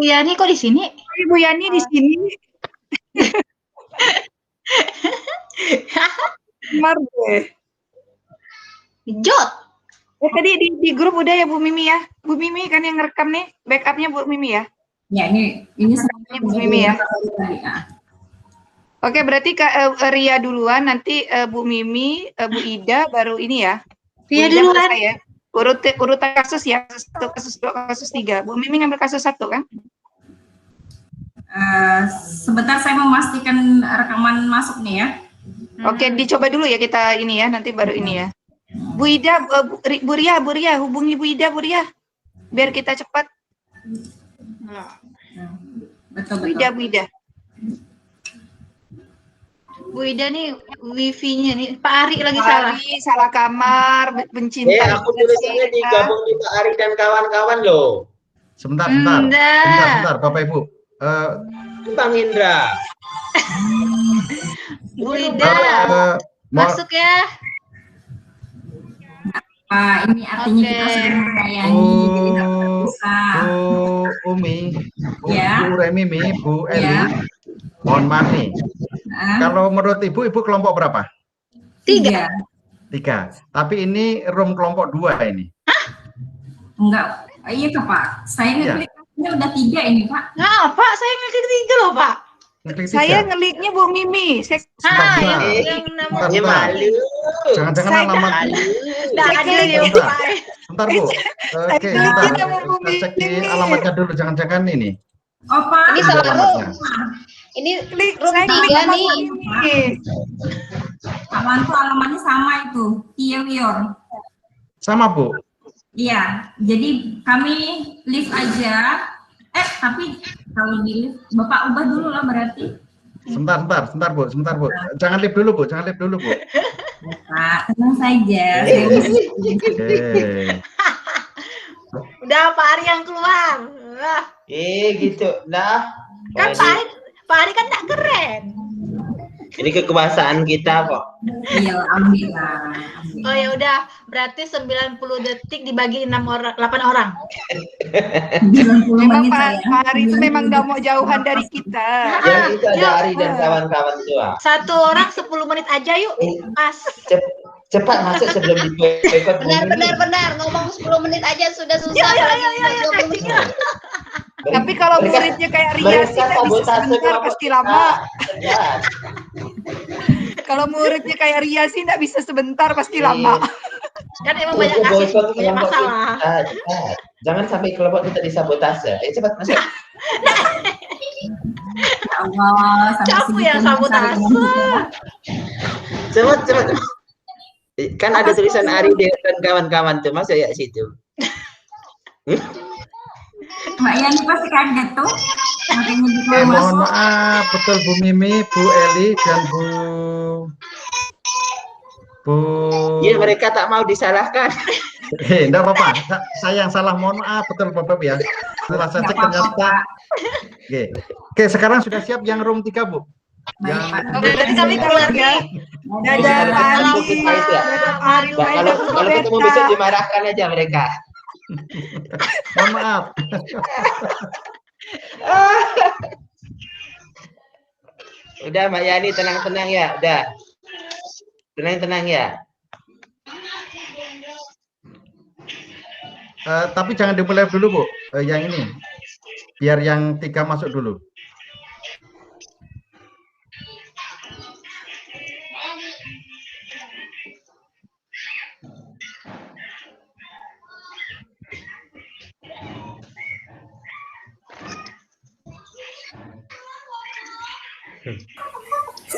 Bu Yani kok di sini? Ibu Yani di sini. Mar deh. Jot. Tadi di grup udah ya Bu Mimi ya. Bu Mimi kan yang ngerekam nih, backupnya Bu Mimi ya. Ya ini semuanya Bu Mimi ya. ya. Oke, berarti Kak Ria duluan, nanti Bu Mimi, Bu Ida, baru ini ya. Ria Bu Ida duluan. baru saya. Urutan kasus ya, kasus 2, kasus 3. Bu Mimi ngambil kasus 1 kan? Sebentar saya memastikan rekaman masuk nih ya. Oke, dicoba dulu ya kita ini ya, nanti baru ini ya. Bu Ida, Bu Ria, hubungi Bu Ida, Bu Ria. Biar kita cepat. Betul. Bu Ida. Bu Ida nih wifi-nya nih Pak Ari lagi salah kamar, pencinta. Aku tulisannya digabung di Pak Ari dan kawan-kawan loh. Sebentar, Bapak Ibu. Bang Indra. Bu Ida, masuk ya. Ini artinya kita sudah melayani, jadi tidak bisa. Bu Umi, Ya. Bu Remimi, Bu Eli. Ya. Mohon maaf nih. Kalau menurut Ibu kelompok berapa? 3. Tapi ini room kelompok 2 ini. Hah? Enggak. Iya Kak, Pak. Saya ngeklik udah 3 ini, Pak. Nah, Pak, saya ngeklik 3 loh, Pak. Saya ngeliknya Bu Mimi. Yang namanya malu. Jangan-jangan alamat. Bentar, Bu. Oke, kita cek di alamatnya dulu. Jangan-jangan ini. Oh, Pak. Ini salah. Ini room 3 nih. Amanku alamatnya sama itu. Kiyoyor. Sama, Bu. Iya, jadi kami live aja. Tapi kalau di live, Bapak ubah dulu lah berarti. Sebentar, Bu. Jangan live dulu, Bu. Pak, tenang saja. Udah Pak Ari yang keluar. Gitu. Nah. Kan Pak Ari kan tak keren. Ini kekuasaan kita kok. Iya, alhamdulillah. Oh ya udah, berarti 90 detik dibagi 8 orang. 90 Memang menit Pak Ari itu memang nggak mau jauhan dari kita. Yang itu ada Ari dan kawan-kawan tua. 1 orang 10 menit aja yuk. Pas. Cepat masuk sebelum diboikot. Benar. Ngomong 10 menit aja sudah susah. Ya. Tapi kalau muridnya kayak Ria sih nggak bisa sebentar, pasti lama. Kalau muridnya kayak Ria sih nggak bisa sebentar, pasti lama. Kan emang banyak kasus, banyak masalah. Jangan sampai kelompok kita disabotase. Cepat masuk. Ya Allah, siapa yang sabotase? Cepat. Kan ada tulisan Ari dan kawan-kawan tuh, masuk ya situ. Mbak Yani pasti kaget tuh. Mohon maaf, betul Bu Mimi, Bu Eli, dan Bu. Iya, mereka tak mau disalahkan. Enggak apa-apa, saya yang salah, mohon maaf, betul Bapak ya. Setelah saya cek ternyata. Oke, sekarang sudah siap yang room 3, Bu. Berarti kami keluar ya. Kalau ketemu besok dimarahkan aja mereka. Mohon maaf. Udah Mbak Yani, tenang-tenang ya. Udah. Tenang ya. Tapi jangan dimulai dulu, Bu. Yang ini. Biar yang 3 masuk dulu.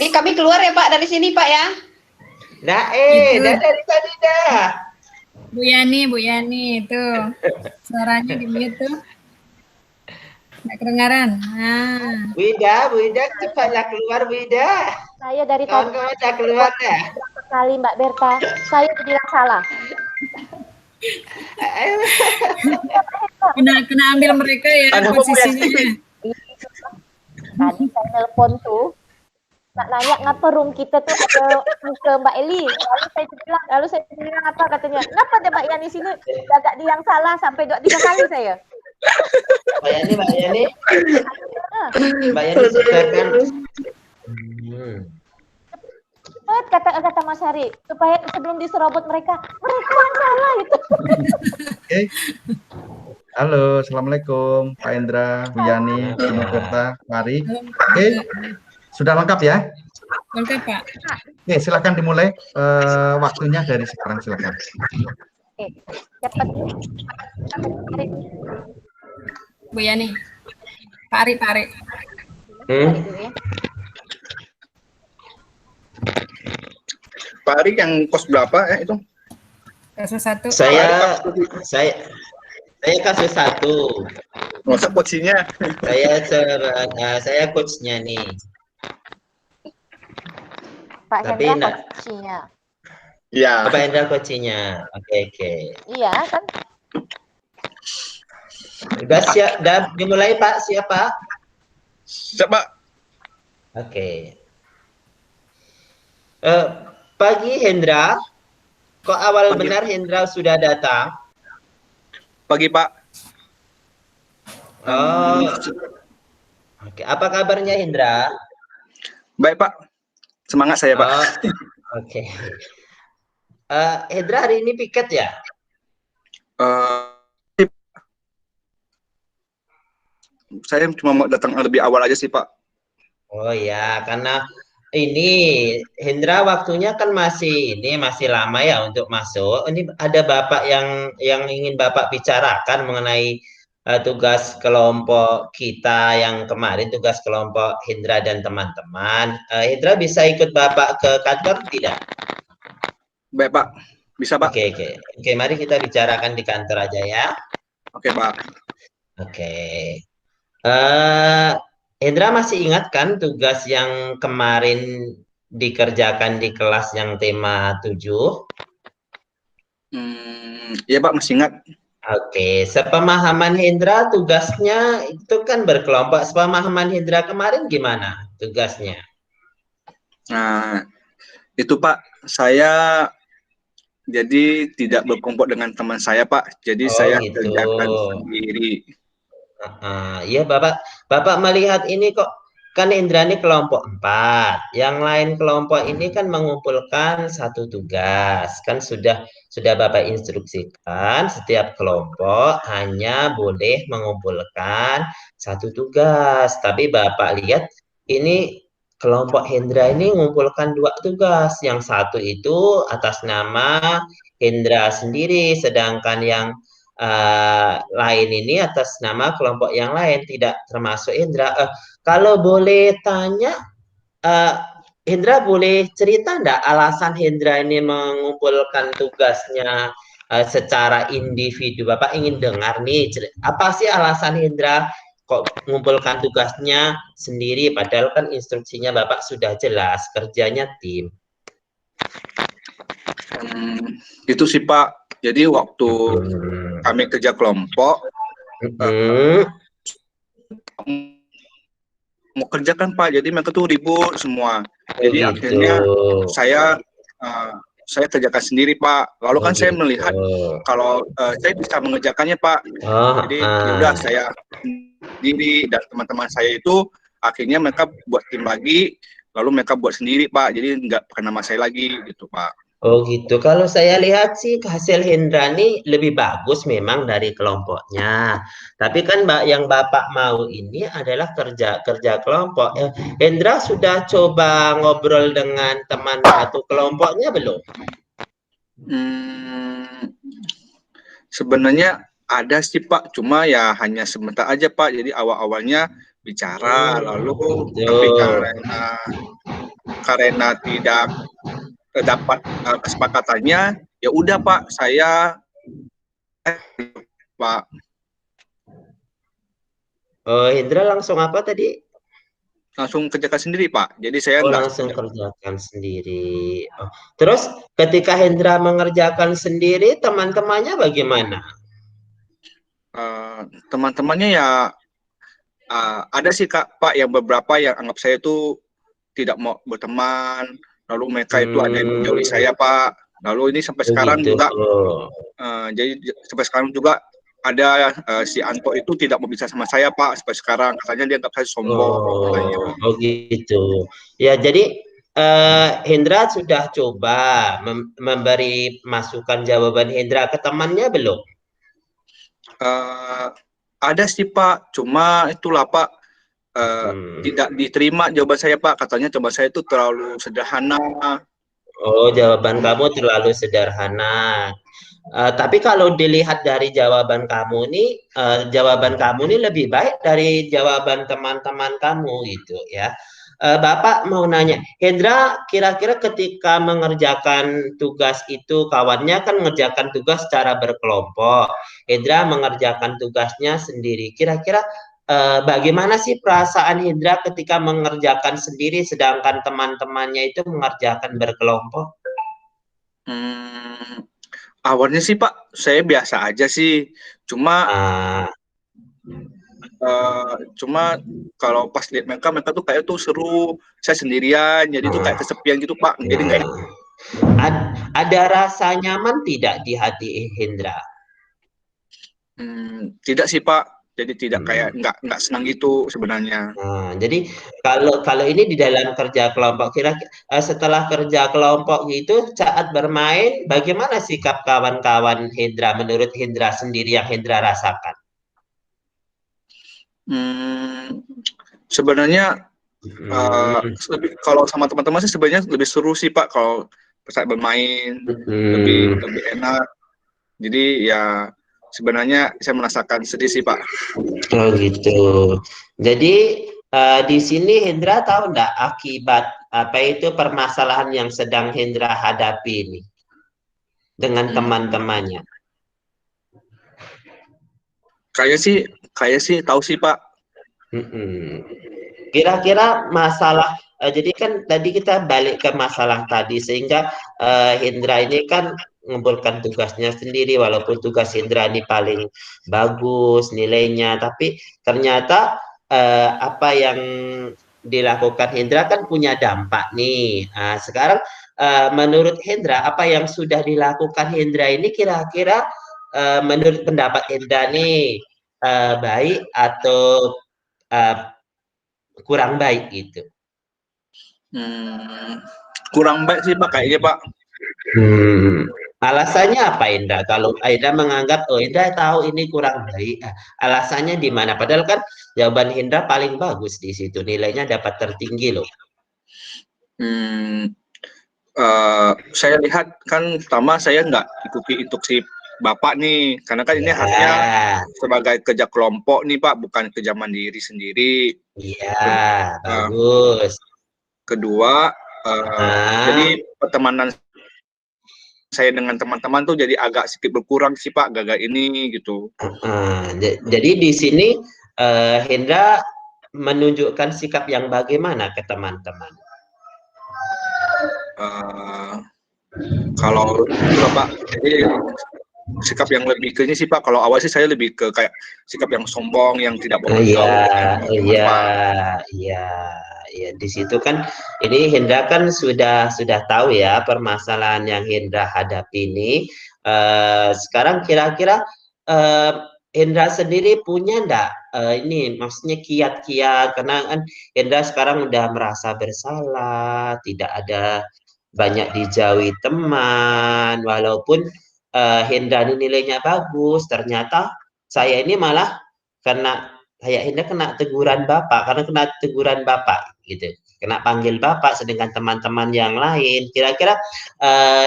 Ini kami keluar ya Pak dari sini Pak ya. Dah dari tadi dah. Bu Yani itu suaranya di mute tuh. Nggak kedengaran. Nah. Wida, cepatlah keluar Wida. Saya dari kawan-kawan dah keluar dah. Berapa kali Mbak Berta, saya dibilang salah. Kena ambil mereka ya posisinya. Tadi saya nelpon tuh, nak nanya ngapa room kita tuh ada muka Mbak Eli. Lalu saya bilang apa katanya? Kenapa ada Mbak Yani sini? Agak dia yang salah sampai 2-3 kali saya. Mbak Yani. Mbak Yani silakan. Cepat kata Mas Hari supaya sebelum diserobot mereka yang salah itu. Oke. Halo, assalamualaikum Pak Indra, Bu Yani, Bu Nurta, mari. Oke, sudah lengkap ya? Lengkap, Pak. Oke, silakan dimulai. Waktunya dari sekarang, silakan. Oke, cepat. Bu Yani. Pak Ari. Dulu ya. Pak Ari yang kos berapa ya itu? Kasus 1. Saya kasus 1. Masa coachnya? Saya coachnya nih. Pak Tapi Hendra nak- coachnya. Iya. Apa Hendra coachnya? Oke. Iya kan? Udah siap, udah dimulai Pak, siapa? Siapa? Oke. Pagi Hendra, kok awal Pagi. benar Hendra sudah datang? Pagi Pak. Oh, oke. Apa kabarnya Hendra? Baik Pak. Semangat saya Pak. Oh, oke. Hendra hari ini piket ya? Saya cuma mau datang lebih awal aja sih Pak. Oh ya, karena ini Hendra waktunya kan masih lama ya untuk masuk. Ini ada Bapak yang ingin Bapak bicarakan mengenai tugas kelompok kita yang kemarin, tugas kelompok Hendra dan teman-teman. Hendra bisa ikut Bapak ke kantor tidak? Baik Pak. Bisa Pak. Oke, mari kita bicarakan di kantor aja ya. Oke Pak. Oke. Hendra masih ingat kan tugas yang kemarin dikerjakan di kelas yang tema 7? Iya Pak, masih ingat. Oke, sepemahaman Hendra tugasnya itu kan berkelompok. Sepemahaman Hendra kemarin gimana tugasnya? Nah, itu Pak, saya jadi tidak berkelompok dengan teman saya Pak. Jadi saya gitu. kerjakan sendiri. Iya Bapak melihat ini kok kan Hendra ini kelompok 4, yang lain kelompok ini kan mengumpulkan satu tugas, kan sudah Bapak instruksikan setiap kelompok hanya boleh mengumpulkan satu tugas, tapi Bapak lihat ini kelompok Hendra ini mengumpulkan 2 tugas, yang satu itu atas nama Hendra sendiri, sedangkan yang lain ini atas nama kelompok yang lain, tidak termasuk Hendra. Kalau boleh tanya, Hendra boleh cerita enggak alasan Hendra ini mengumpulkan tugasnya secara individu? Bapak ingin dengar nih, apa sih alasan Hendra kok mengumpulkan tugasnya sendiri, padahal kan instruksinya Bapak sudah jelas, kerjanya tim. Itu sih Pak. Jadi waktu kami kerja kelompok, mau kerja kan Pak, jadi mereka tuh ribut semua. Jadi akhirnya saya kerjakan sendiri Pak. Lalu kan saya melihat kalau saya bisa mengerjakannya Pak. Jadi yaudah saya sendiri dan teman-teman saya itu akhirnya mereka buat tim lagi, lalu mereka buat sendiri Pak. Jadi nggak pakai nama saya lagi gitu Pak. Oh gitu. Kalau saya lihat sih hasil Hendra ini lebih bagus memang dari kelompoknya. Tapi kan yang Bapak mau ini adalah kerja kelompok. Hendra sudah coba ngobrol dengan teman satu kelompoknya belum? Sebenarnya ada sih Pak, cuma ya hanya sebentar aja Pak. Jadi awal-awalnya bicara, lalu tapi karena tidak dapat kesepakatannya, ya udah Pak, saya Pak. Hendra langsung apa tadi? Langsung kerjakan sendiri Pak. Jadi saya langsung kerjakan sendiri. Terus ketika Hendra mengerjakan sendiri, teman-temannya bagaimana? Teman-temannya ya ada sih Pak yang beberapa yang anggap saya itu tidak mau berteman. Lalu mereka itu ada yang menjauhi saya Pak. Lalu ini sampai sekarang juga, jadi sampai sekarang juga ada si Anto itu tidak mau bisa sama saya Pak sampai sekarang, katanya dia anggap saya sombong. Oh gitu. Ya jadi Hendra sudah coba memberi masukan jawaban Hendra ke temannya belum? Ada sih Pak, cuma itulah Pak tidak diterima jawaban saya Pak, katanya jawaban saya itu terlalu sederhana. Oh, jawaban kamu terlalu sederhana. Tapi kalau dilihat dari jawaban kamu ini lebih baik dari jawaban teman-teman kamu gitu ya. Bapak mau nanya, Hendra kira-kira ketika mengerjakan tugas itu, kawannya kan mengerjakan tugas secara berkelompok, Hendra mengerjakan tugasnya sendiri. Kira-kira bagaimana sih perasaan Hendra ketika mengerjakan sendiri sedangkan teman-temannya itu mengerjakan berkelompok? Awalnya sih Pak, saya biasa aja sih. Cuma kalau pas lihat mereka tuh kayak tuh seru, saya sendirian, jadi tuh kayak kesepian gitu Pak. Jadi nggak enak. Ada rasa nyaman tidak di hati Hendra? Tidak sih Pak. Jadi tidak kayak nggak senang gitu sebenarnya. Jadi kalau ini di dalam kerja kelompok, kira-kira setelah kerja kelompok gitu saat bermain, bagaimana sikap kawan-kawan Hendra menurut Hendra sendiri yang Hendra rasakan? Sebenarnya kalau sama teman-teman sih sebenarnya lebih seru sih Pak kalau saat bermain, lebih enak. Jadi ya sebenarnya saya merasakan sedih sih Pak. Oh gitu. Jadi di sini Hendra tahu nggak akibat apa itu permasalahan yang sedang Hendra hadapi ini dengan teman-temannya? Kayak sih tahu sih Pak. Kira-kira masalah, jadi kan tadi kita balik ke masalah tadi, sehingga Hendra ini kan mengumpulkan tugasnya sendiri, walaupun tugas Hendra ini paling bagus nilainya, tapi ternyata apa yang dilakukan Hendra kan punya dampak nih. Sekarang menurut Hendra, apa yang sudah dilakukan Hendra ini kira-kira menurut pendapat Hendra nih baik atau kurang baik gitu? Kurang baik sih Pak kayaknya Pak. Alasannya apa Indra? Kalau Indra menganggap Indra tahu ini kurang baik, alasannya di mana? Padahal kan jawaban Indra paling bagus di situ, nilainya dapat tertinggi loh. Saya lihat kan pertama saya nggak ikuti instruksi Bapak nih, karena kan ini harusnya sebagai kerja kelompok nih Pak, bukan kerja mandiri sendiri. Iya, bagus. Kedua, jadi pertemanan saya dengan teman-teman tuh jadi agak sedikit berkurang sih Pak, gagal ini gitu. Jadi di sini Hendra menunjukkan sikap yang bagaimana ke teman-teman? Kalau Pak, jadi sikap yang lebih ke ini sih Pak, kalau awal sih saya lebih ke kayak sikap yang sombong, yang tidak mau bergaul. Iya, di situ kan ini Hendra kan sudah tahu ya permasalahan yang Hendra hadapi ini. Sekarang kira-kira Hendra sendiri punya enggak ini maksudnya kiat-kiat, karena kan Hendra sekarang udah merasa bersalah, tidak ada banyak dijauhi teman, walaupun Hendra ini nilainya bagus, ternyata saya ini malah kayak Hendra kena teguran Bapak, karena kena teguran Bapak gitu, kena panggil Bapak sedangkan teman-teman yang lain. Kira-kira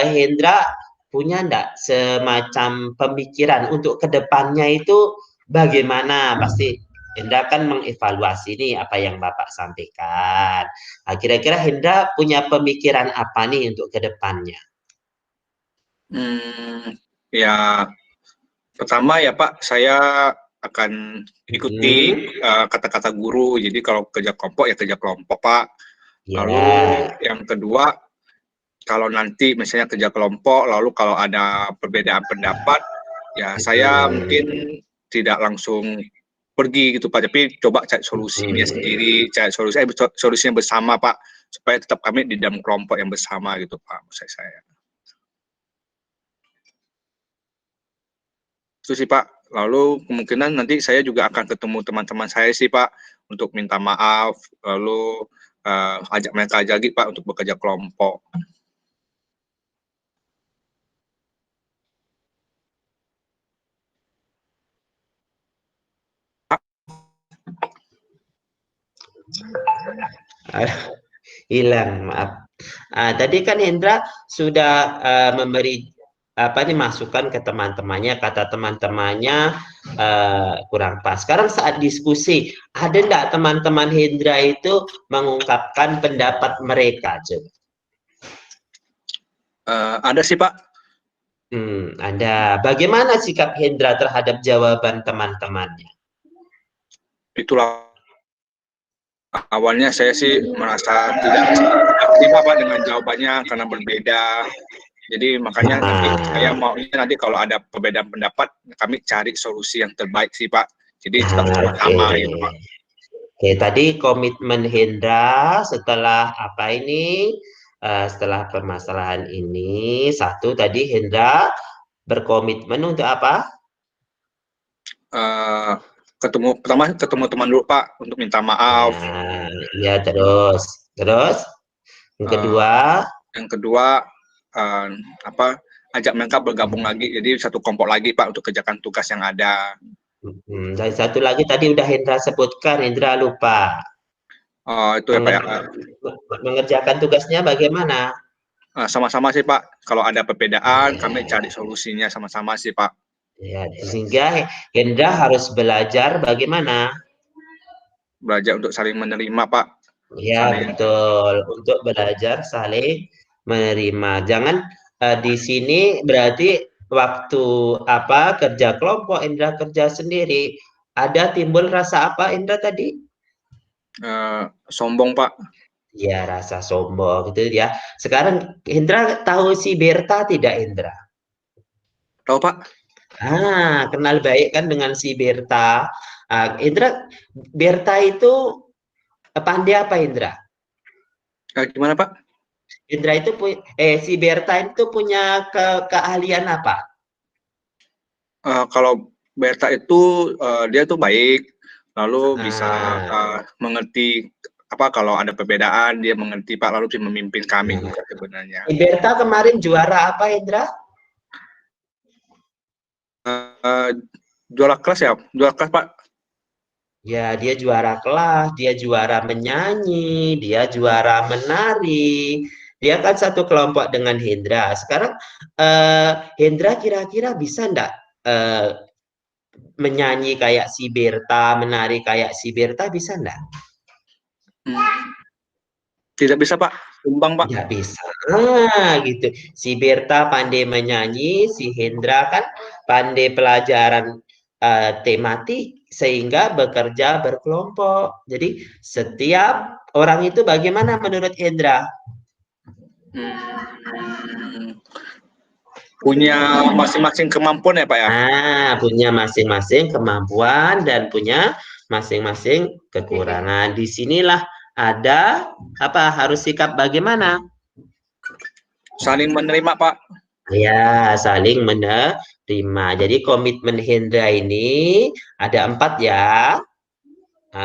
Hendra punya enggak semacam pemikiran untuk kedepannya itu bagaimana? Pasti Hendra kan mengevaluasi nih apa yang Bapak sampaikan. Kira-kira Hendra punya pemikiran apa nih untuk kedepannya? Ya, pertama ya Pak, saya akan ikuti kata-kata guru. Jadi kalau kerja kelompok ya kerja kelompok Pak. Lalu yang kedua, kalau nanti misalnya kerja kelompok, lalu kalau ada perbedaan pendapat, ya saya mungkin tidak langsung pergi gitu Pak, tapi coba cari solusinya sendiri, cari solusinya bersama Pak, supaya tetap kami di dalam kelompok yang bersama gitu Pak, maksud saya. Itu sih Pak. Lalu kemungkinan nanti saya juga akan ketemu teman-teman saya sih Pak untuk minta maaf, lalu ajak mereka lagi Pak untuk bekerja kelompok. Hilang, maaf. Tadi kan Hendra sudah memberi masukan ke teman-temannya, kata teman-temannya kurang pas. Sekarang saat diskusi, ada enggak teman-teman Hendra itu mengungkapkan pendapat mereka, coba? Ada sih Pak. Ada. Bagaimana sikap Hendra terhadap jawaban teman-temannya? Itulah awalnya saya sih merasa tidak terima Pak dengan jawabannya karena berbeda. Jadi makanya nanti saya maunya nanti kalau ada perbedaan pendapat kami cari solusi yang terbaik sih Pak. Jadi tetap sama gitu Pak. Oke, tadi komitmen Hendra setelah setelah permasalahan ini, satu tadi Hendra berkomitmen untuk apa? Pertama ketemu teman dulu Pak untuk minta maaf. Ya, terus yang kedua ajak mereka bergabung lagi, jadi satu kelompok lagi Pak untuk kerjakan tugas yang ada. Dan satu lagi tadi udah Hendra sebutkan, Hendra lupa. Itu ya Pak ya. Mengerjakan tugasnya bagaimana? Sama-sama sih Pak, kalau ada perbedaan kami cari solusinya sama-sama sih Pak. Ya, sehingga Hendra harus belajar bagaimana? Belajar untuk saling menerima Pak. Ya, betul, untuk belajar saling menerima. Jangan di sini berarti waktu kerja kelompok, Indra kerja sendiri, ada timbul rasa apa Indra tadi? Sombong Pak. Ya, rasa sombong gitu ya. Sekarang Indra tahu si Berta tidak Indra? Tahu Pak. Kenal baik kan dengan si Berta. Indra, Berta itu pandai apa Indra? Gimana Pak? Indra itu si Berta itu punya keahlian apa? Kalau Berta itu dia tuh baik, lalu bisa mengerti kalau ada perbedaan dia mengerti Pak, lalu bisa memimpin kami juga sebenarnya. Si Berta kemarin juara apa Indra? Juara kelas ya, juara kelas Pak. Ya, dia juara kelas, dia juara menyanyi, dia juara menari. Dia kan satu kelompok dengan Hendra. Sekarang Hendra kira-kira bisa enggak menyanyi kayak si Berta, menari kayak si Berta, bisa enggak? Tidak bisa Pak, tumbang Pak. Tidak bisa, gitu. Si Berta pandai menyanyi, si Hendra kan pandai pelajaran tematik sehingga bekerja berkelompok. Jadi setiap orang itu bagaimana menurut Hendra? Punya masing-masing kemampuan ya Pak ya? Punya masing-masing kemampuan dan punya masing-masing kekurangan. Disinilah ada harus sikap bagaimana? Saling menerima Pak. Ya, saling menerima. Jadi komitmen Hendra ini ada 4 ya.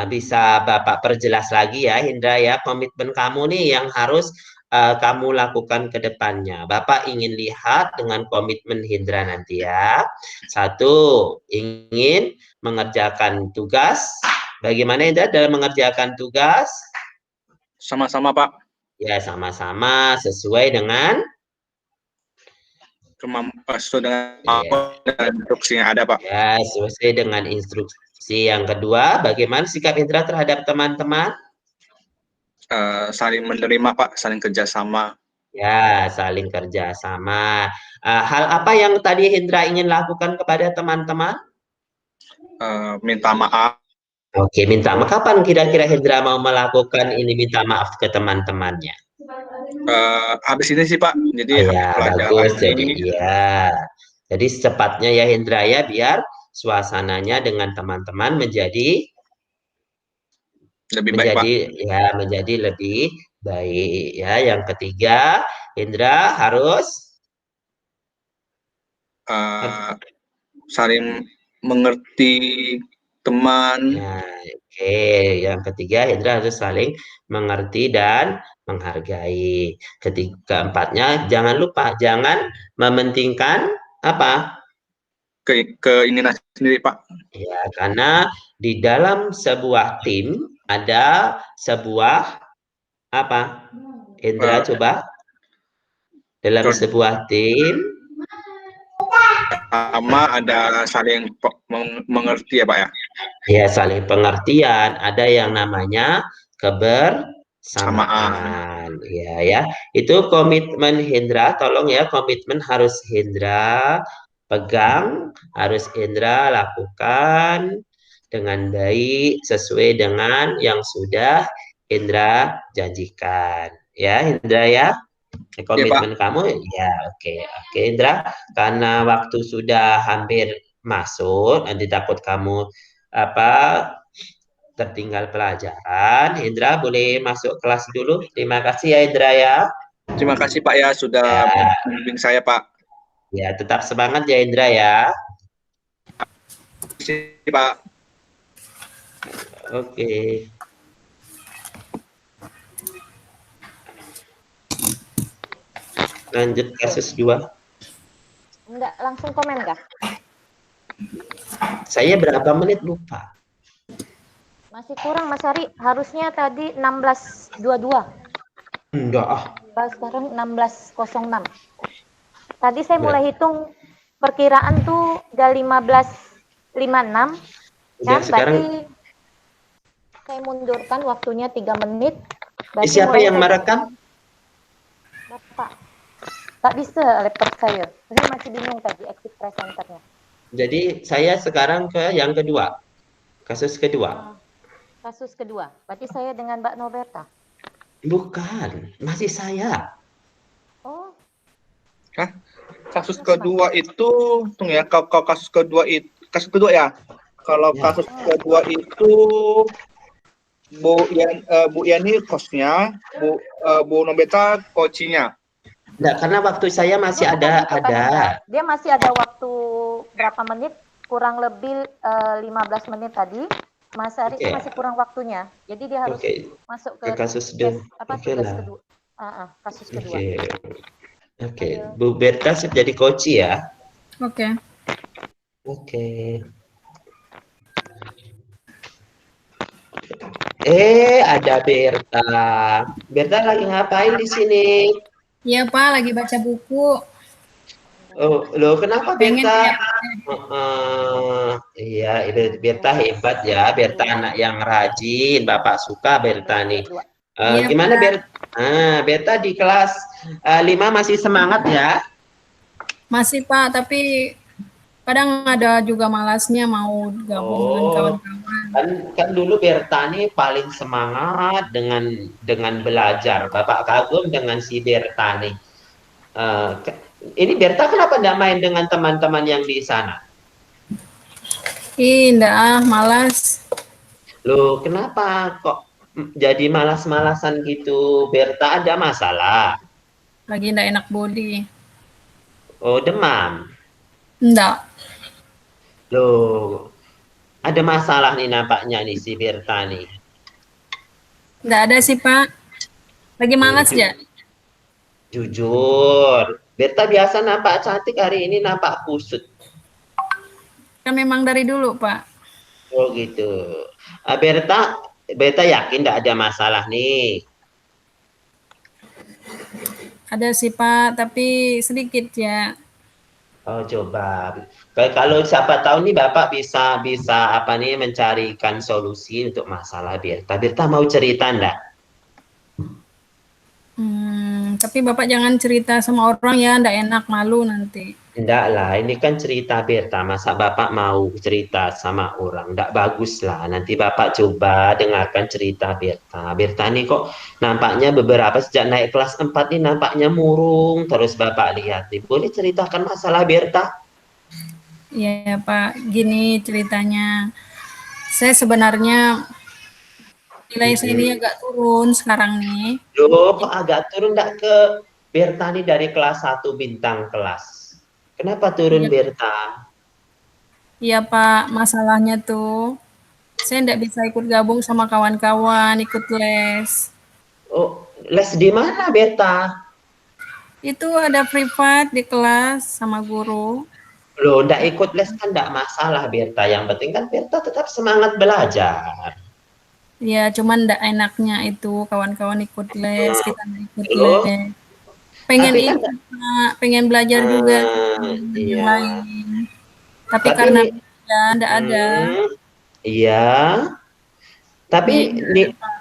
Bisa Bapak perjelas lagi ya Hendra ya, komitmen kamu nih yang harus kamu lakukan ke depannya. Bapak ingin lihat dengan komitmen Hendra nanti ya. 1, ingin mengerjakan tugas. Bagaimana Hendra dalam mengerjakan tugas? Sama-sama Pak. Ya, sama-sama sesuai dengan instruksi yang ada Pak. Ya, sesuai dengan instruksi. Yang kedua, bagaimana sikap Hendra terhadap teman-teman? Saling menerima Pak, saling kerjasama. Ya, saling kerjasama. Hal apa yang tadi Hendra ingin lakukan kepada teman-teman? Minta maaf. Oke, minta maaf. Kapan kira-kira Hendra mau melakukan ini minta maaf ke teman-temannya? Habis ini sih Pak. Jadi bagus. Jadi secepatnya ya Hendra ya, biar suasananya dengan teman-teman menjadi lebih lebih baik ya. Yang ketiga, Hendra harus saling mengerti teman. Nah, oke. Yang ketiga, Hendra harus saling mengerti dan menghargai. Keempatnya, jangan lupa, jangan mementingkan apa? Keinginan sendiri, Pak. Ya, karena di dalam sebuah tim ada sebuah apa? Hendra coba. Dalam sebuah tim sama ada saling mengerti ya Pak ya? Ya, saling pengertian. Ada yang namanya kebersamaan. Ya. Itu komitmen Hendra. Tolong ya, komitmen harus Hendra pegang, harus Hendra lakukan dengan baik sesuai dengan yang sudah Hendra janjikan. Ya, Hendra ya. Komitmen kamu ya, oke Indra, karena waktu sudah hampir masuk, nanti takut kamu tertinggal pelajaran. Indra boleh masuk kelas dulu. Terima kasih ya Indra ya. Terima kasih Pak ya sudah membimbing saya Pak. Ya, tetap semangat ya Indra ya. Terima kasih Pak. Oke. Lanjut kasus 2. Enggak langsung komen kah? Saya berapa menit lupa. Masih kurang Mas Ari, harusnya tadi 16.22. Enggak Sekarang 16.06. Tadi saya mulai hitung perkiraan tuh udah 15.56. Kan berarti saya mundurkan waktunya 3 menit. Siapa yang merekam? Bapak. Tak bisa laptop saya. Saya masih bingung tadi exit presenternya. Jadi saya sekarang ke yang kedua. Kasus kedua. Kasus kedua. Berarti saya dengan Mbak Noberta. Bukan, masih saya. Oh. Hah? Kasus kedua itu, tunggu ya, kalau kasus kedua itu, kasus kedua ya. Kalau kasus kedua itu Bu Yani hostnya, Bu Noberta coachnya. Enggak, karena waktu saya masih ada. Dia masih ada waktu berapa menit? Kurang lebih 15 menit tadi. Mas Ari masih kurang waktunya. Jadi dia harus masuk ke kasus kedua. Kasus kedua. Oke. Bu Berta jadi coach ya. Oke. Ada Berta. Berta lagi ngapain di sini? Iya Pak, lagi baca buku. Oh, loh kenapa Berta? Iya, Berta hebat ya. Berta anak yang rajin. Bapak suka Berta nih. Gimana Berta? Berta di kelas 5 masih semangat ya? Masih Pak, tapi kadang ada juga malasnya mau gabung dengan kawan-kawan. Kan dulu Berta nih paling semangat dengan belajar. Bapak kagum dengan si Berta nih. Ini Berta kenapa tidak main dengan teman-teman yang di sana? Enggak, malas. Loh, kenapa kok jadi malas-malasan gitu? Berta ada masalah? Lagi enggak enak body. Oh, demam? Enggak. Loh, ada masalah nih nampaknya nih si Berta nih. Enggak ada sih, Pak. Lagi malas ya? Jujur. Berta biasa nampak cantik, hari ini nampak kusut. Kan memang dari dulu, Pak. Oh gitu. Berta yakin tidak ada masalah nih? Ada sih, Pak, tapi sedikit ya. Oh, coba. Kalau siapa tahu nih Bapak bisa mencarikan solusi untuk masalah Berta. Berta mau cerita enggak? Tapi Bapak jangan cerita sama orang ya, enggak enak, malu nanti. Enggak lah, ini kan cerita Berta. Masa Bapak mau cerita sama orang? Enggak bagus lah. Nanti Bapak coba dengarkan cerita Berta. Berta nih kok nampaknya beberapa sejak naik kelas 4 nih nampaknya murung. Terus Bapak lihat nih. Boleh ceritakan masalah Berta? Iya Pak, gini ceritanya. Saya sebenarnya nilai saya ini agak turun sekarang nih. Loh, kok agak turun enggak ke Berta nih dari kelas 1 bintang kelas? Kenapa turun Berta? Iya Pak, masalahnya tuh saya tidak bisa ikut gabung sama kawan-kawan, ikut les. Oh, les di mana, Berta? Itu ada privat di kelas sama guru. Loh, ndak ikut les kan ndak masalah, Berta. Yang penting kan Berta tetap semangat belajar. Ya, cuman ndak enaknya itu kawan-kawan ikut les, kita nggak ikut Loh, les. Pengen tapi kan ikut, Pak, pengen belajar juga yang iya. lain. Tapi Tapi karena nih, ya, ndak ada. iya. Tapi nih, Pak.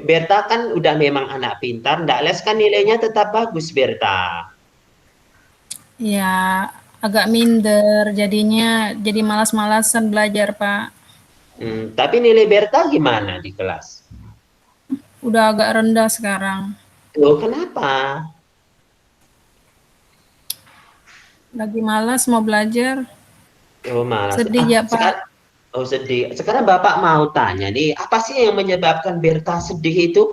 Berta kan udah memang anak pintar, ndak les kan nilainya tetap bagus, Berta. Ya, agak minder, jadinya jadi malas-malasan belajar, Pak. Tapi nilai Berta gimana di kelas? Udah agak rendah sekarang. Loh, kenapa? Lagi malas mau belajar. Oh, malas. Sedih ya, Pak. Oh, sedih. Sekarang Bapak mau tanya nih, apa sih yang menyebabkan Berta sedih itu?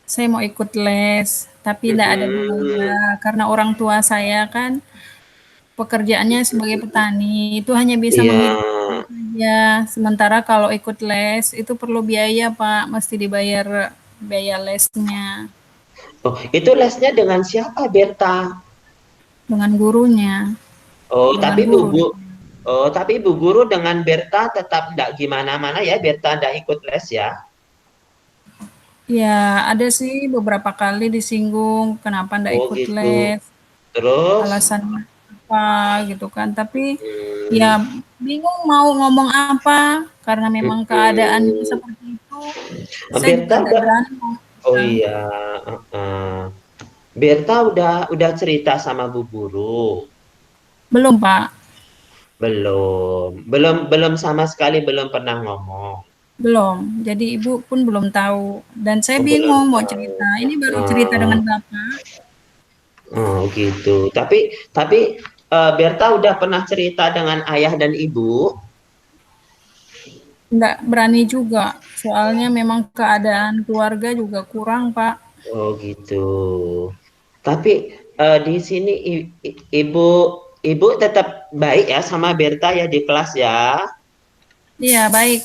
Saya mau ikut les, tapi tidak ada biaya karena orang tua saya kan pekerjaannya sebagai petani, itu hanya bisa menghidupi saja. Sementara kalau ikut les itu perlu biaya, Pak, mesti dibayar biaya lesnya. Oh, itu lesnya dengan siapa, Berta? Dengan gurunya. Oh, dengan tapi guru. tapi Bu Guru dengan Berta tetap tidak gimana-mana ya, Berta tidak ikut les ya? Ya, ada sih beberapa kali disinggung kenapa ndak ikut gitu. les. Terus? Alasannya apa gitu kan. Tapi ya bingung mau ngomong apa karena memang keadaan seperti itu. Saya juga tidak berani. Oh iya. Berta udah cerita sama Bu Guru? Belum, Pak. Belum sama sekali belum pernah ngomong. Belum. Jadi Ibu pun belum tahu. Dan saya bingung mau cerita. Ini baru cerita dengan Bapak. Oh gitu. Tapi Berta udah pernah cerita dengan ayah dan ibu? Nggak berani juga. Soalnya memang keadaan keluarga juga kurang, Pak. Oh gitu. Tapi di sini ibu tetap baik ya sama Berta ya di kelas ya? Iya, baik.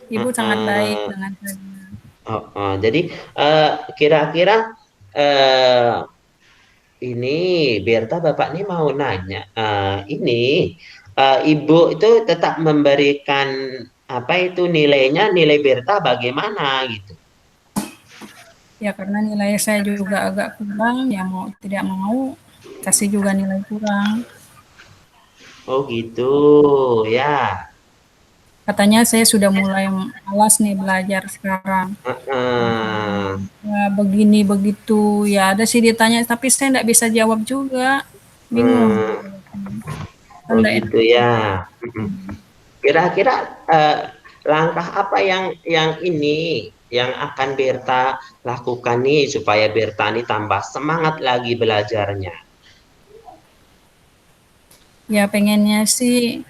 Ibu sangat baik dengan saya. Jadi kira-kira ini Berta Bapak ini mau nanya, ini Ibu itu tetap memberikan apa itu nilainya, nilai Berta bagaimana gitu? Ya karena nilai saya juga agak kurang, ya mau tidak mau kasih juga nilai kurang. Oh gitu ya. Katanya saya sudah mulai malas nih belajar sekarang. Ya, begini begitu, ya ada sih ditanya, tapi saya tidak bisa jawab juga, bingung. Oh gitu ya. Kira-kira langkah apa yang ini yang akan Berta lakukan nih supaya Berta ini tambah semangat lagi belajarnya? Ya pengennya sih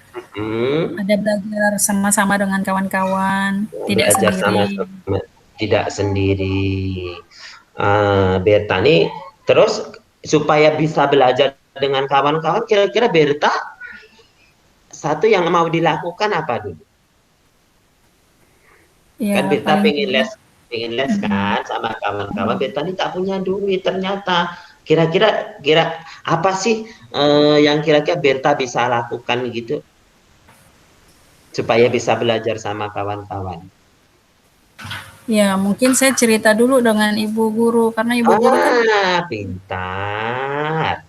ada belajar sama-sama dengan kawan-kawan, tidak sendiri. Tidak sendiri. Berta nih terus supaya bisa belajar dengan kawan-kawan, kira-kira Berta satu yang mau dilakukan apa dulu? Ya, kan Berta pengen les kan sama kawan-kawan. Berta ini tak punya duit ternyata. Kira-kira apa sih yang kira-kira Berta bisa lakukan gitu supaya bisa belajar sama kawan-kawan? Ya mungkin saya cerita dulu dengan ibu guru karena ibu guru kan pintar.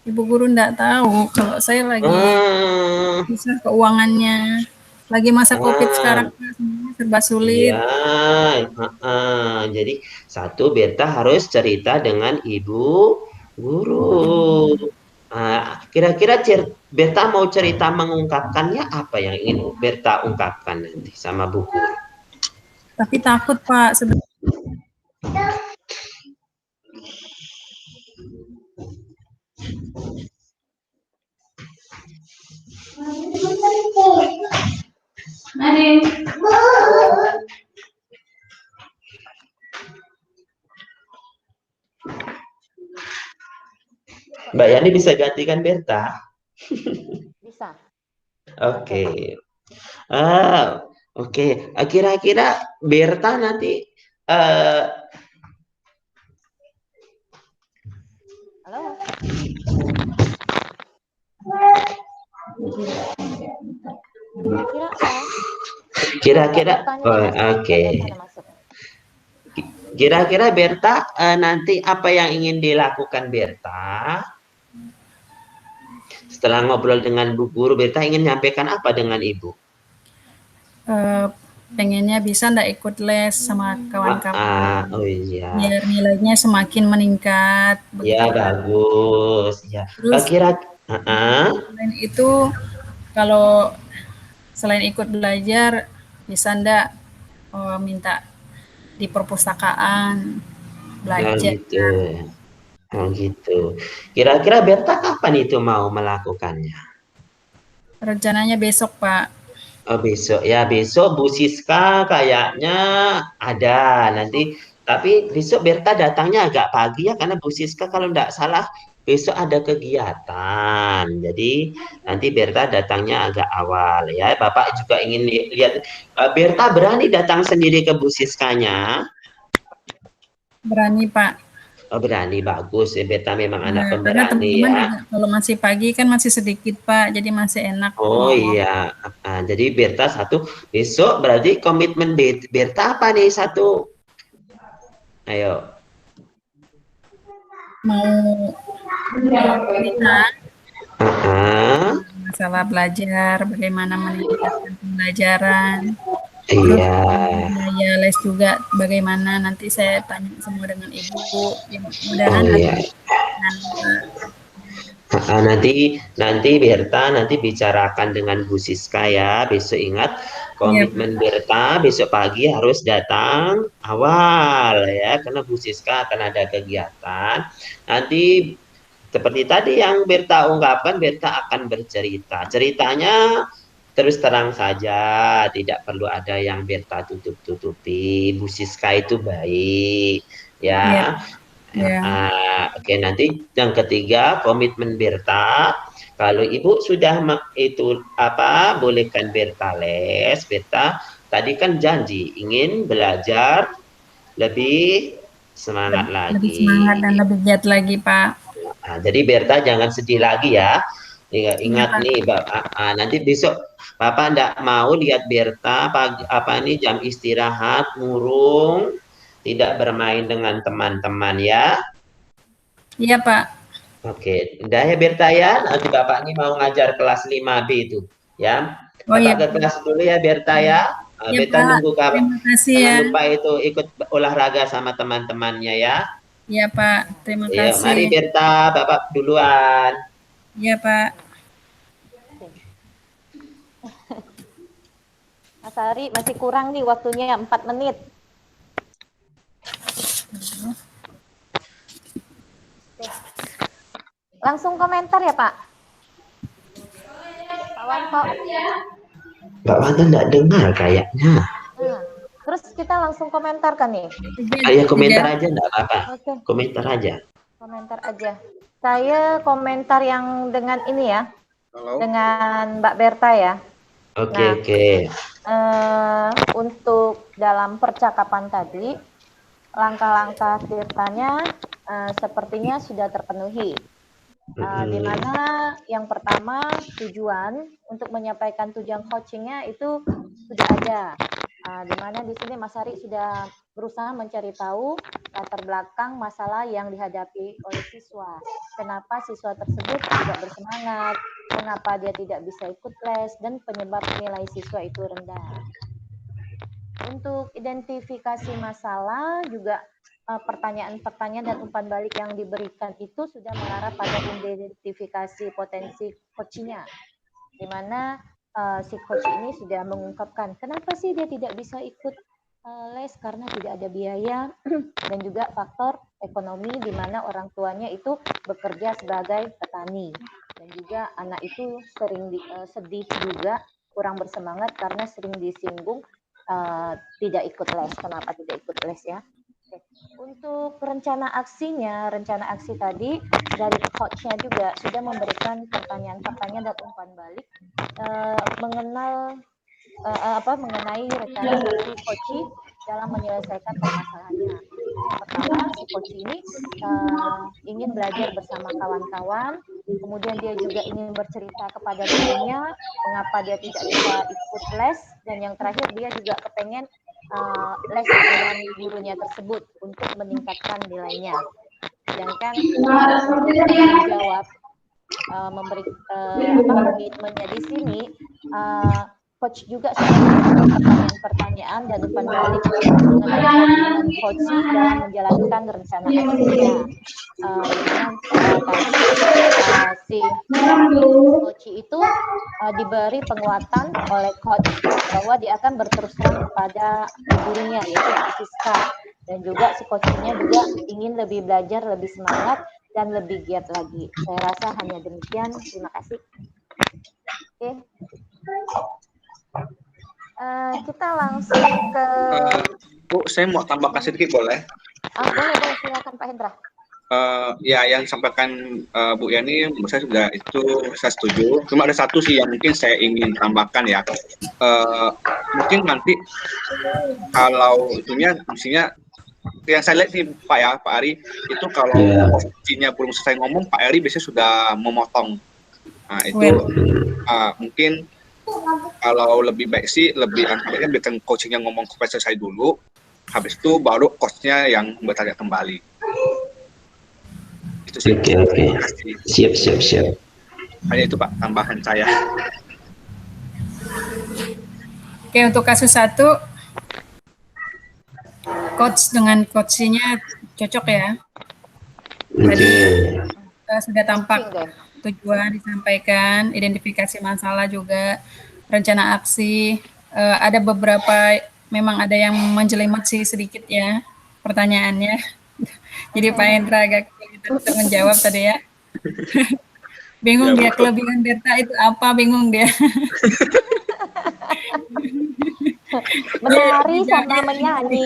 Ibu guru enggak tahu kalau saya lagi bisa keuangannya. Lagi masa COVID sekarang serba sulit. Iya, jadi satu Berta harus cerita dengan ibu guru. Kira-kira Berta mau cerita mengungkapkannya apa yang ingin Berta ungkapkan nanti sama Bu Guru? Tapi takut Pak. Mbak Yani bisa gantikan Berta? Bisa. Oke. Oke. Kira-kira Berta nanti Halo. Kira-kira oke. Kira-kira Berta nanti apa yang ingin dilakukan Berta? Setelah ngobrol dengan Bu Guru, Berta ingin nyampaikan apa dengan Ibu? Pengennya bisa ndak ikut les sama kawan-kawan. Oh iya. Biar nilainya semakin meningkat. Ya bagus. Ya. Terus Selain itu kalau selain ikut belajar bisa ndak minta di perpustakaan belajar. Oh gitu. Kira-kira Berta kapan itu mau melakukannya? Rencananya besok, Pak. Oh besok ya, besok Bu Siska kayaknya ada nanti, tapi besok Berta datangnya agak pagi ya, karena Bu Siska kalau tidak salah besok ada kegiatan, jadi nanti Berta datangnya agak awal ya. Bapak juga ingin lihat Berta berani datang sendiri ke Bu Siskanya? Berani, Pak. Oh berani, bagus ya, Berta memang anak pemberani. Karena teman-teman ya. juga kalau masih pagi kan masih sedikit, Pak, jadi masih enak. Oh iya, jadi Berta satu, besok berarti komitmen Berta apa nih satu? Ayo. Mau cerita masalah belajar, bagaimana meningkatkan pembelajaran. Iya. Ya les juga bagaimana, nanti saya tanya semua dengan Ibu. Nanti Berta nanti bicarakan dengan Bu Siska ya. Besok ingat komitmen Berta besok pagi harus datang awal ya, karena Bu Siska akan ada kegiatan. Nanti seperti tadi yang Berta ungkapkan, Berta akan bercerita. Ceritanya terus terang saja, tidak perlu ada yang Berta tutup-tutupi. Bu Siska itu baik, ya. Oke, nanti yang ketiga komitmen Berta. Kalau Ibu sudah itu bolehkan Berta les. Berta tadi kan janji ingin belajar lebih semangat lagi. Lebih semangat dan lebih giat lagi, Pak. Jadi Berta jangan sedih lagi ya. Ingat nih, nanti besok Bapak ndak mau lihat Berta pagi jam istirahat murung, tidak bermain dengan teman-teman ya. Iya, Pak. Oke, udah ya Berta ya. Nanti Bapak ini mau ngajar kelas 5B itu ya. Bapak ke kelas dulu ya Berta ya. Berta nunggu kabar. Terima kasih Jangan lupa itu ikut olahraga sama teman-temannya ya. Iya, Pak. Terima kasih. Mari Berta, Bapak duluan. Iya, Pak. Mas Ari, masih kurang nih waktunya 4 menit. Langsung komentar ya, Pak? Pak Wanto. Pak Wanto enggak dengar kayaknya. Terus kita langsung komentar kan nih? Ayo komentar aja, enggak apa-apa. Komentar aja. Komentar aja. Saya komentar yang dengan ini ya. Halo. Dengan Mbak Berta ya. Oke. Untuk dalam percakapan tadi, langkah-langkah Tirtanya sepertinya sudah terpenuhi. Di mana yang pertama tujuan untuk menyampaikan tujuan coachingnya itu sudah ada. Di mana di sini Mas Ari sudah berusaha mencari tahu latar belakang masalah yang dihadapi oleh siswa. Kenapa siswa tersebut tidak bersemangat, kenapa dia tidak bisa ikut les, dan penyebab nilai siswa itu rendah. Untuk identifikasi masalah juga pertanyaan-pertanyaan dan umpan balik yang diberikan itu sudah mengarah pada identifikasi potensi coachnya, di mana si coach ini sudah mengungkapkan kenapa sih dia tidak bisa ikut les, karena tidak ada biaya dan juga faktor ekonomi, di mana orang tuanya itu bekerja sebagai petani, dan juga anak itu sering sedih juga, kurang bersemangat karena sering disinggung tidak ikut les. Kenapa tidak ikut les ya? Oke. Untuk rencana aksinya, rencana aksi tadi dari coachnya juga sudah memberikan pertanyaan-pertanyaan dan umpan balik mengenai rencana aksi coach dalam menyelesaikan permasalahannya. Yang pertama, si coach ini ingin belajar bersama kawan-kawan, kemudian dia juga ingin bercerita kepada gurunya mengapa dia tidak bisa ikut les, dan yang terakhir dia juga kepengen les dengan gurunya tersebut untuk meningkatkan nilainya. Sedangkan untuk tanggung jawab memberi komitmennya di sini, coach juga sudah memberikan pertanyaan-pertanyaan dan umpan balik mengenai komitmen coach dalam menjalankan rencana aksinya. Si coach itu diberi penguatan oleh coach bahwa dia akan berterus terang kepada gurunya, yaitu Siska, dan juga si coachnya juga ingin lebih belajar, lebih semangat dan lebih giat lagi. Saya rasa hanya demikian. Terima kasih. Oke. Kita langsung ke Bu, saya mau tambahkan sedikit boleh? Boleh, silakan Pak Hendra. Ya, yang disampaikan Bu Yani, saya sudah itu saya setuju. Cuma ada satu sih yang mungkin saya ingin tambahkan ya. Mungkin nanti kalau itunya, maksudnya yang saya lihat sih Pak Ari, itu kalau posisinya belum selesai ngomong, Pak Ari biasanya sudah memotong. Nah itu mungkin kalau lebih baik sih lebih baiknya biarkan coachingnya ngomong sampai selesai dulu, habis itu baru coachnya yang bertanya kembali. Itu sih. Oke. Siap. Hanya itu Pak tambahan saya. Oke, untuk kasus 1 coach dengan coachnya cocok ya. Tadi sudah tampak tujuan disampaikan, identifikasi masalah juga, rencana aksi. Ada beberapa, memang ada yang menjelimet sih sedikit ya pertanyaannya. Jadi Pak Hendra agak untuk menjawab tadi ya. Bingung dia, kelebihan Berta itu apa, bingung dia. Menari sama menyanyi.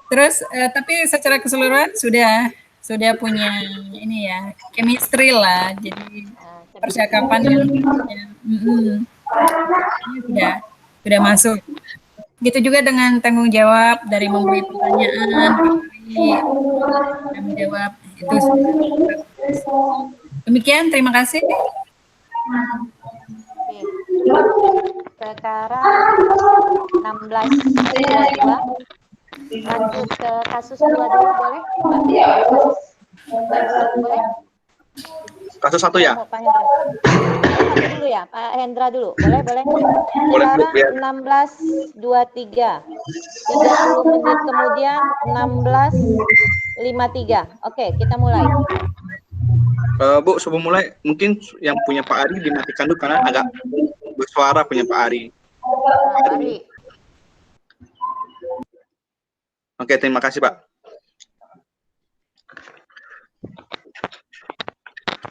Terus tapi secara keseluruhan sudah punya ini ya, chemistry lah, jadi percakapan sudah masuk. Gitu juga dengan tanggung jawab dari memberi pertanyaan, dan menjawab itu. Demikian, terima kasih. Sekarang 16.22. Lanjut ke kasus 2 dulu, boleh? Boleh? Kasus 1 ya? Pak Hendra. Dulu ya, Pak Hendra dulu. Boleh? Sekarang 16.23. 30 menit kemudian 16.53. Oke, kita mulai. Bu, sebelum mulai, mungkin yang punya Pak Ari dimatikan dulu karena agak bersuara punya Pak Ari. Pak Ari. Oke, terima kasih Pak.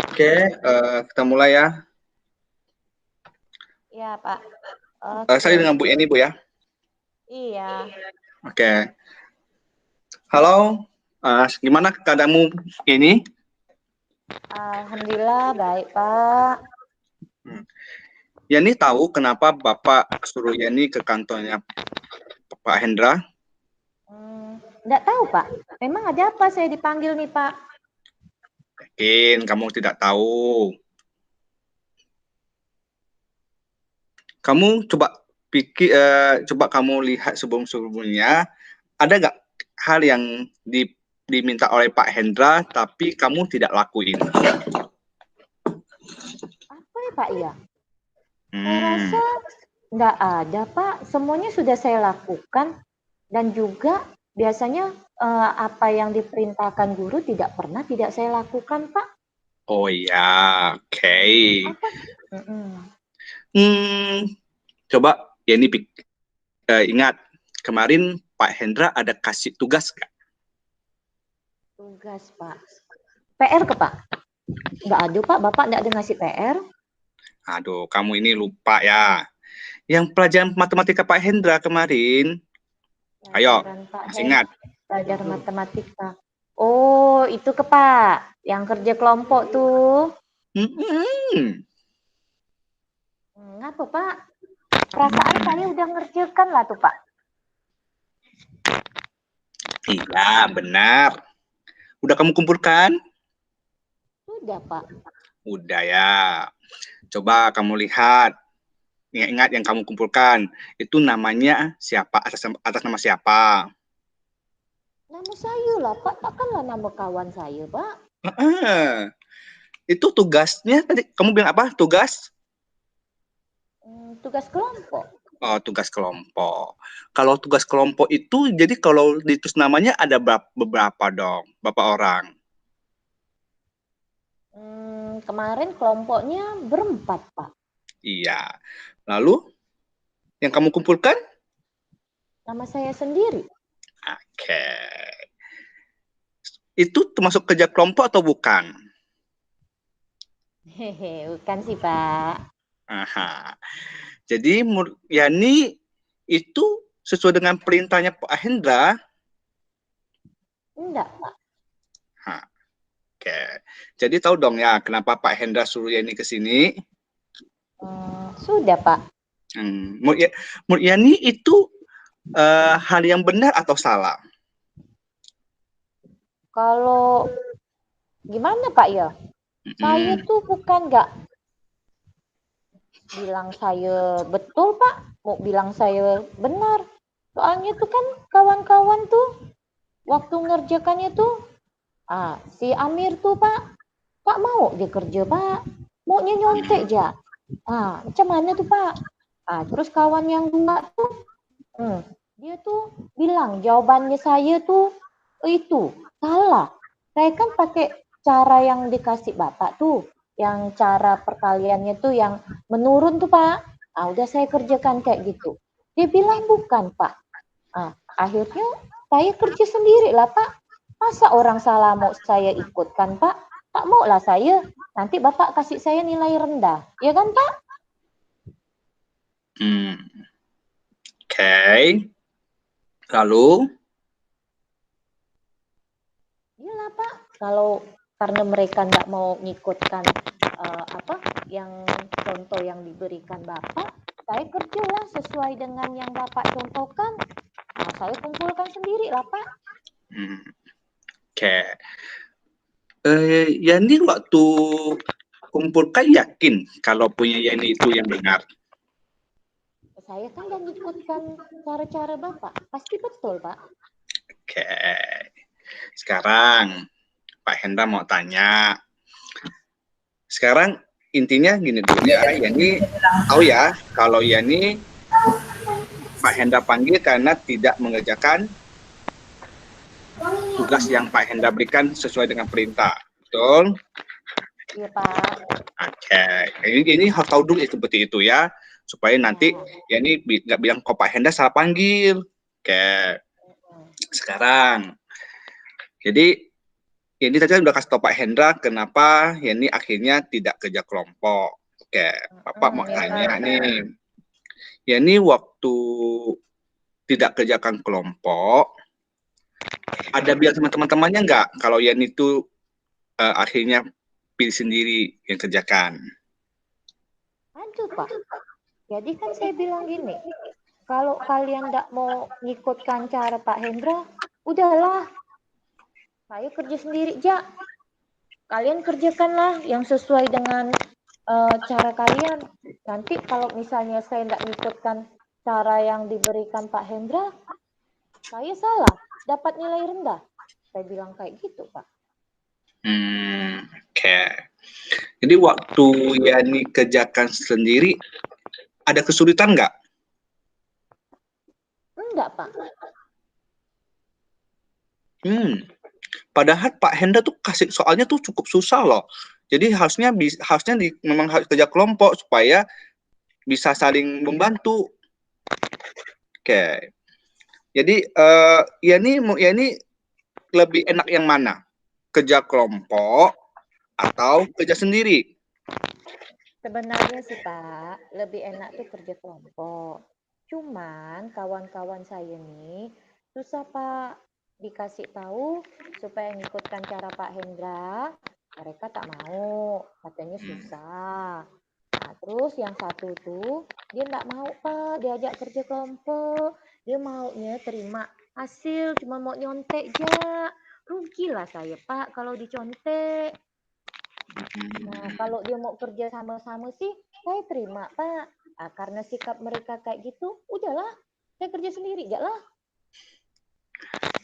Oke, kita mulai ya. Iya Pak. Saya dengan Bu Yani Bu ya. Iya. Oke. Halo, gimana keadaanmu ini? Alhamdulillah baik Pak. Yani tahu kenapa Bapak suruh Yani ke kantornya Pak Hendra? Enggak tahu Pak. Memang ada apa saya dipanggil nih Pak? Yakin kamu tidak tahu. Kamu coba pikir, coba kamu lihat sebelum-sebelumnya, ada nggak hal yang diminta oleh Pak Hendra tapi kamu tidak lakuin? Apa ya Pak ya? Saya rasa nggak ada Pak. Semuanya sudah saya lakukan, dan juga biasanya apa yang diperintahkan guru tidak pernah tidak saya lakukan Pak. Oh ya, oke. Coba ya ini ingat kemarin Pak Hendra ada kasih tugas nggak? Tugas Pak. PR ke Pak? Nggak ada Pak. Bapak nggak ada ngasih PR. Aduh, kamu ini lupa ya. Yang pelajaran matematika Pak Hendra kemarin, ayo, Pelajaran Pak masih ingat? Pelajaran matematika. Oh, itu ke Pak, yang kerja kelompok tuh. Ngapa Pak? Perasaan saya udah ngerjakan lah tuh Pak. Iya, benar. Udah kamu kumpulkan? Sudah Pak. Udah ya. Coba kamu lihat. Ingat yang kamu kumpulkan. Itu namanya siapa? Atas nama siapa? Nama saya lah Pak, takkanlah nama kawan saya Pak. Itu tugasnya tadi kamu bilang apa? Tugas? Tugas kelompok. Oh, tugas kelompok. Kalau tugas kelompok itu, jadi kalau ditulis namanya ada beberapa dong, berapa orang? Kemarin kelompoknya berempat, Pak. Iya. Lalu, yang kamu kumpulkan? Nama saya sendiri. Oke. Itu termasuk kerja kelompok atau bukan? Hehe, bukan sih, Pak. Aha. Jadi Yani itu sesuai dengan perintahnya Pak Hendra? Enggak, Pak. Oke. Jadi tahu dong ya kenapa Pak Hendra suruh Yani ke sini? Sudah, Pak. Menurut Yani itu hal yang benar atau salah? Kalau gimana Pak ya? Saya tuh bukan nggak bilang saya betul Pak, mau bilang saya benar. Soalnya tuh kan kawan-kawan tuh waktu ngerjakannya tuh, si Amir tuh Pak mau dia kerja Pak, maunya nyontek aja. Macam mana tuh Pak? Terus kawan yang dua tuh, dia tuh bilang jawabannya saya tuh itu salah. Saya kan pakai cara yang dikasih Bapak tuh, yang cara perkaliannya tuh yang menurun tuh Pak. Udah saya kerjakan kayak gitu. Dia bilang bukan Pak. Akhirnya saya kerja sendiri lah Pak. Masa orang salah mau saya ikutkan Pak? Tak mau lah saya. Nanti Bapak kasih saya nilai rendah. Ya kan Pak? Oke. Lalu? Iyalah Pak. Kalau karena mereka nggak mau ngikutkan yang contoh yang diberikan Bapak, saya kerjalah sesuai dengan yang Bapak contohkan. Saya kumpulkan sendiri lah Pak. Oke. Yani waktu kumpulkan yakin kalau punya Yani itu yang benar? Saya kan yang ikutkan cara-cara Bapak. Pasti betul Pak. Oke. Sekarang Pak Hendra mau tanya. Sekarang intinya gini dulu ya, Yani tahu ya kalau Yani Pak Hendra panggil karena tidak mengerjakan tugas yang Pak Hendra berikan sesuai dengan perintah, betul? Iya Pak. Oke, ini harus tahu dulu seperti itu ya, supaya nanti Yani nggak bilang kok Pak Hendra salah panggil. Oke. Sekarang, jadi ini tadi udah kasih tau Pak Hendra kenapa Yani akhirnya tidak kerja kelompok. Oke, Bapak mau tanya nih. Yani waktu tidak kerjakan kelompok, ada bilang sama teman-temannya nggak kalau Yani itu akhirnya pilih sendiri yang kerjakan? Aduh Pak. Jadi kan saya bilang gini, kalau kalian nggak mau ngikutkan cara Pak Hendra, udahlah. Saya kerja sendiri aja. Kalian kerjakanlah yang sesuai dengan cara kalian. Nanti kalau misalnya saya nggak ngikutkan cara yang diberikan Pak Hendra, saya salah, dapat nilai rendah. Saya bilang kayak gitu, Pak. Oke. Jadi waktu Yani kerjakan sendiri, ada kesulitan nggak? Enggak, Pak. Padahal Pak Hendra tuh kasih soalnya tuh cukup susah loh. Jadi harusnya memang harus kerja kelompok supaya bisa saling membantu. Oke. Jadi Yani lebih enak yang mana? Kerja kelompok atau kerja sendiri? Sebenarnya sih Pak, lebih enak tuh kerja kelompok. Cuman kawan-kawan saya nih susah Pak dikasih tahu supaya ngikutkan cara Pak Hendra, mereka tak mau, katanya susah. Nah, terus yang satu tuh dia nggak mau Pak diajak kerja kelompok, dia maunya terima hasil, cuma mau nyontek aja. Rugilah saya Pak kalau dicontek. Nah, kalau dia mau kerja sama-sama sih, saya terima, Pak. Ah, karena sikap mereka kayak gitu, udahlah, saya kerja sendiri, aja lah.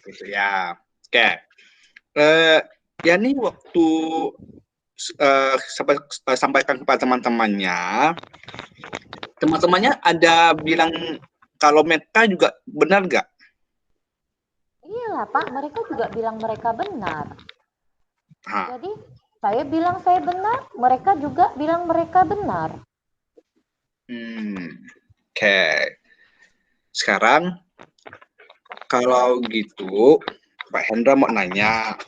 Gitu ya. Oke. Ya nih waktu sampaikan kepada teman-temannya ada bilang kalau mereka juga benar nggak? Iyalah, Pak, mereka juga bilang mereka benar. Nah, Jadi, saya bilang saya benar, mereka juga bilang mereka benar. Oke. Sekarang kalau gitu, Pak Hendra mau nanya,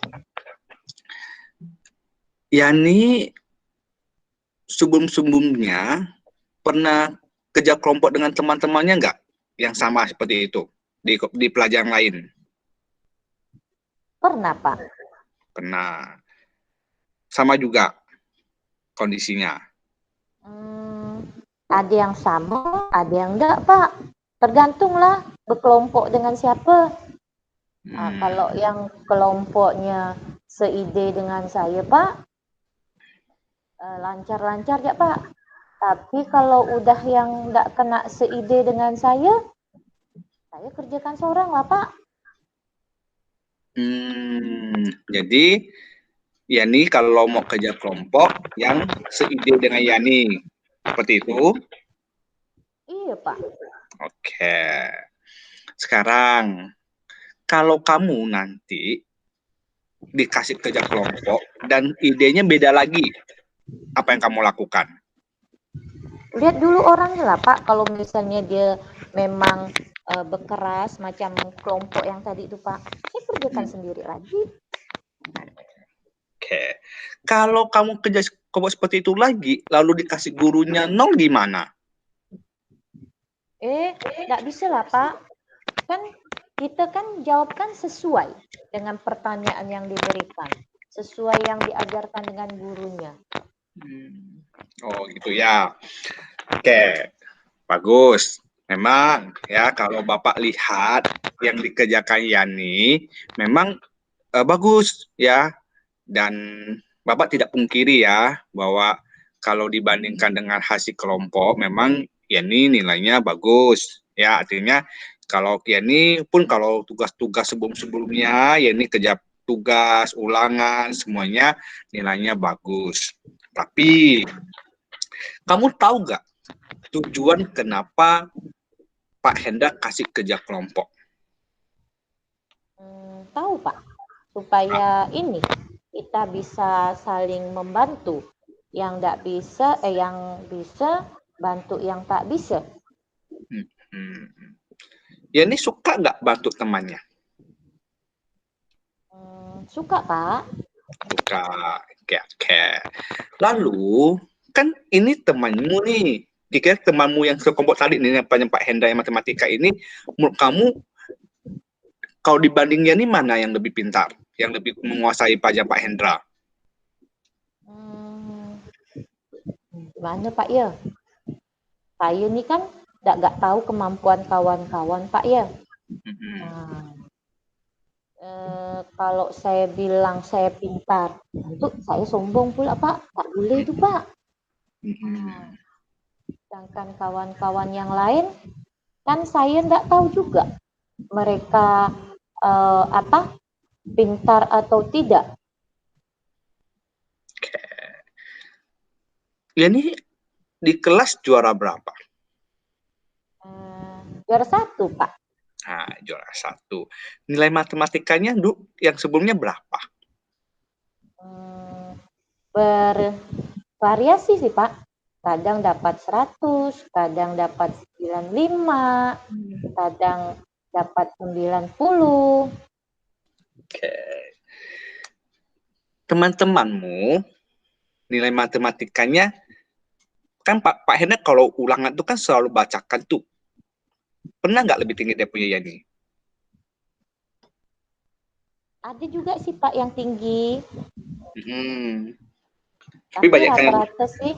Yani sebelum-sebelumnya pernah kerja kelompok dengan teman-temannya nggak? Yang sama seperti itu di pelajaran lain? Pernah, Pak. Pernah. Sama juga kondisinya. Ada yang sama, ada yang enggak, Pak. Tergantunglah berkelompok dengan siapa. Nah, kalau yang kelompoknya seide dengan saya, Pak, lancar-lancar ya, Pak. Tapi kalau udah yang enggak kena seide dengan saya kerjakan seorang lah, Pak. Jadi Yani kalau mau kerja kelompok yang seide dengan Yani, seperti itu? Iya, Pak. Oke. Sekarang, kalau kamu nanti dikasih kerja kelompok dan idenya beda lagi, apa yang kamu lakukan? Lihat dulu orangnya lah, Pak. Kalau misalnya dia memang berkeras macam kelompok yang tadi itu, Pak, saya kerjakan sendiri lagi. Oke. Kalau kamu kerja kelompok seperti itu lagi, lalu dikasih gurunya 0 gimana? Nggak bisa lah, Pak. Kan kita kan jawabkan sesuai dengan pertanyaan yang diberikan, sesuai yang diajarkan dengan gurunya. Oh, gitu ya. Oke, bagus. Memang ya kalau Bapak lihat yang dikerjakan Yani memang bagus ya. Dan Bapak tidak pungkiri ya bahwa kalau dibandingkan dengan hasil kelompok memang Yani nilainya bagus. Ya, artinya kalau Yani pun kalau tugas-tugas sebelum-sebelumnya Yani kerja tugas, ulangan, semuanya nilainya bagus. Tapi kamu tahu nggak tujuan kenapa Pak Hendra kasih kerja kelompok? Tahu, Pak. Supaya ini kita bisa saling membantu. Yang bisa bantu yang tak bisa. Yani suka nggak bantu temannya? Suka, Pak. Suka. Oke. Lalu kan ini temanmu nih. Jika temanmu yang sekelompok tadi nih, yang Pak Hendra yang matematika ini, menurut kamu kalau dibandingnya nih mana yang lebih pintar, yang lebih menguasai pajak Pak Hendra? Gimana, Pak ya? Saya nih kan nggak tahu kemampuan kawan-kawan, Pak ya. Kalau saya bilang saya pintar, itu saya sombong pula, Pak. Tak boleh itu, Pak. Sedangkan kawan-kawan yang lain, kan saya nggak tahu juga mereka pintar atau tidak. Yani di kelas juara berapa? Juara 1, Pak. Nah, juara 1. Nilai matematikanya yang sebelumnya berapa? Bervariasi sih, Pak. Kadang dapat 100, kadang dapat 95, kadang dapat 90. Oke. Teman-temanmu nilai matematikanya kan Pak Hendra kalau ulangan tuh kan selalu bacakan tuh. Pernah nggak lebih tinggi dia punya Yani? Ada juga sih Pak yang tinggi. Tapi Tapi banyak kan rata-rata sih,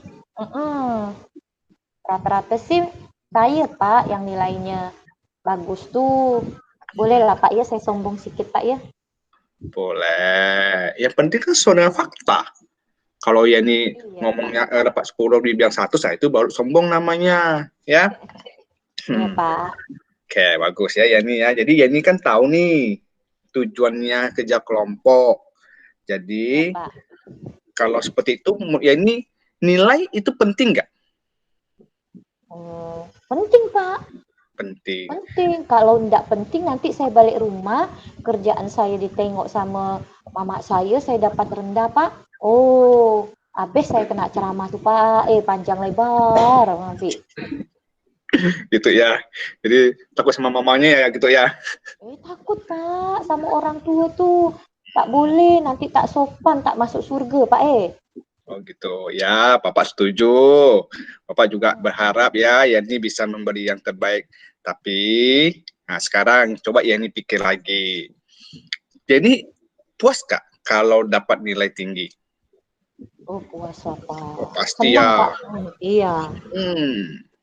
rata-rata sih saya Pak yang nilainya bagus tuh. Boleh lah Pak ya, saya sombong sedikit Pak ya. boleh. Yang penting kan sesuai dengan fakta. Kalau Yani ngomongnya dapat 10 dibilang 100, nah itu baru sombong namanya, ya. Iya Pak. Oke, bagus ya Yani ya. Jadi Yani kan tahu nih tujuannya kerja kelompok. Jadi Pak. kalau seperti itu, Yani nilai itu penting nggak? Penting Pak. Penting. Penting. Kalau tidak penting nanti saya balik rumah, kerjaan saya ditengok sama mama saya dapat rendah Pak. Oh, habis saya kena ceramah tuh Pak. Panjang lebar nanti. Gitu ya. Jadi takut sama mamanya ya gitu ya. Takut Pak sama orang tua tuh. Tak boleh, nanti tak sopan, tak masuk surga Pak Oh gitu ya, Bapak setuju. Bapak juga berharap ya Yani bisa memberi yang terbaik. Tapi, nah sekarang coba Yani pikir lagi. Jadi puas gak kalau dapat nilai tinggi? Oh puas Pak. Oh, pasti Senang, ya. Pak. Iya.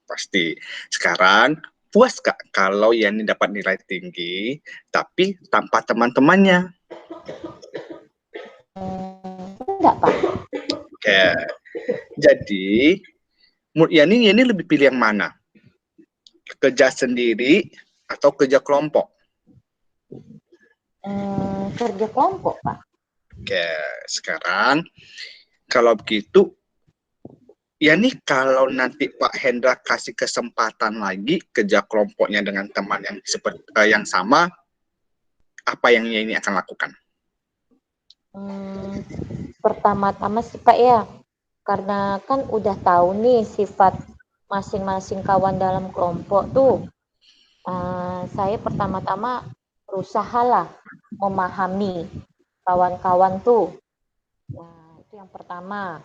Pasti. Sekarang puas gak kalau Yani dapat nilai tinggi, tapi tanpa teman-temannya? Enggak Pak. Oke. Jadi, menurut Yani lebih pilih yang mana? Kerja sendiri atau kerja kelompok? Kerja kelompok, Pak. Oke, sekarang kalau begitu, Yani kalau nanti Pak Hendra kasih kesempatan lagi kerja kelompoknya dengan teman yang seperti yang sama, apa yang Yani akan lakukan? Pertama-tama sih Pak ya, karena kan udah tahu nih sifat masing-masing kawan dalam kelompok tuh. Saya pertama-tama berusahalah memahami kawan-kawan tuh. Nah, itu yang pertama.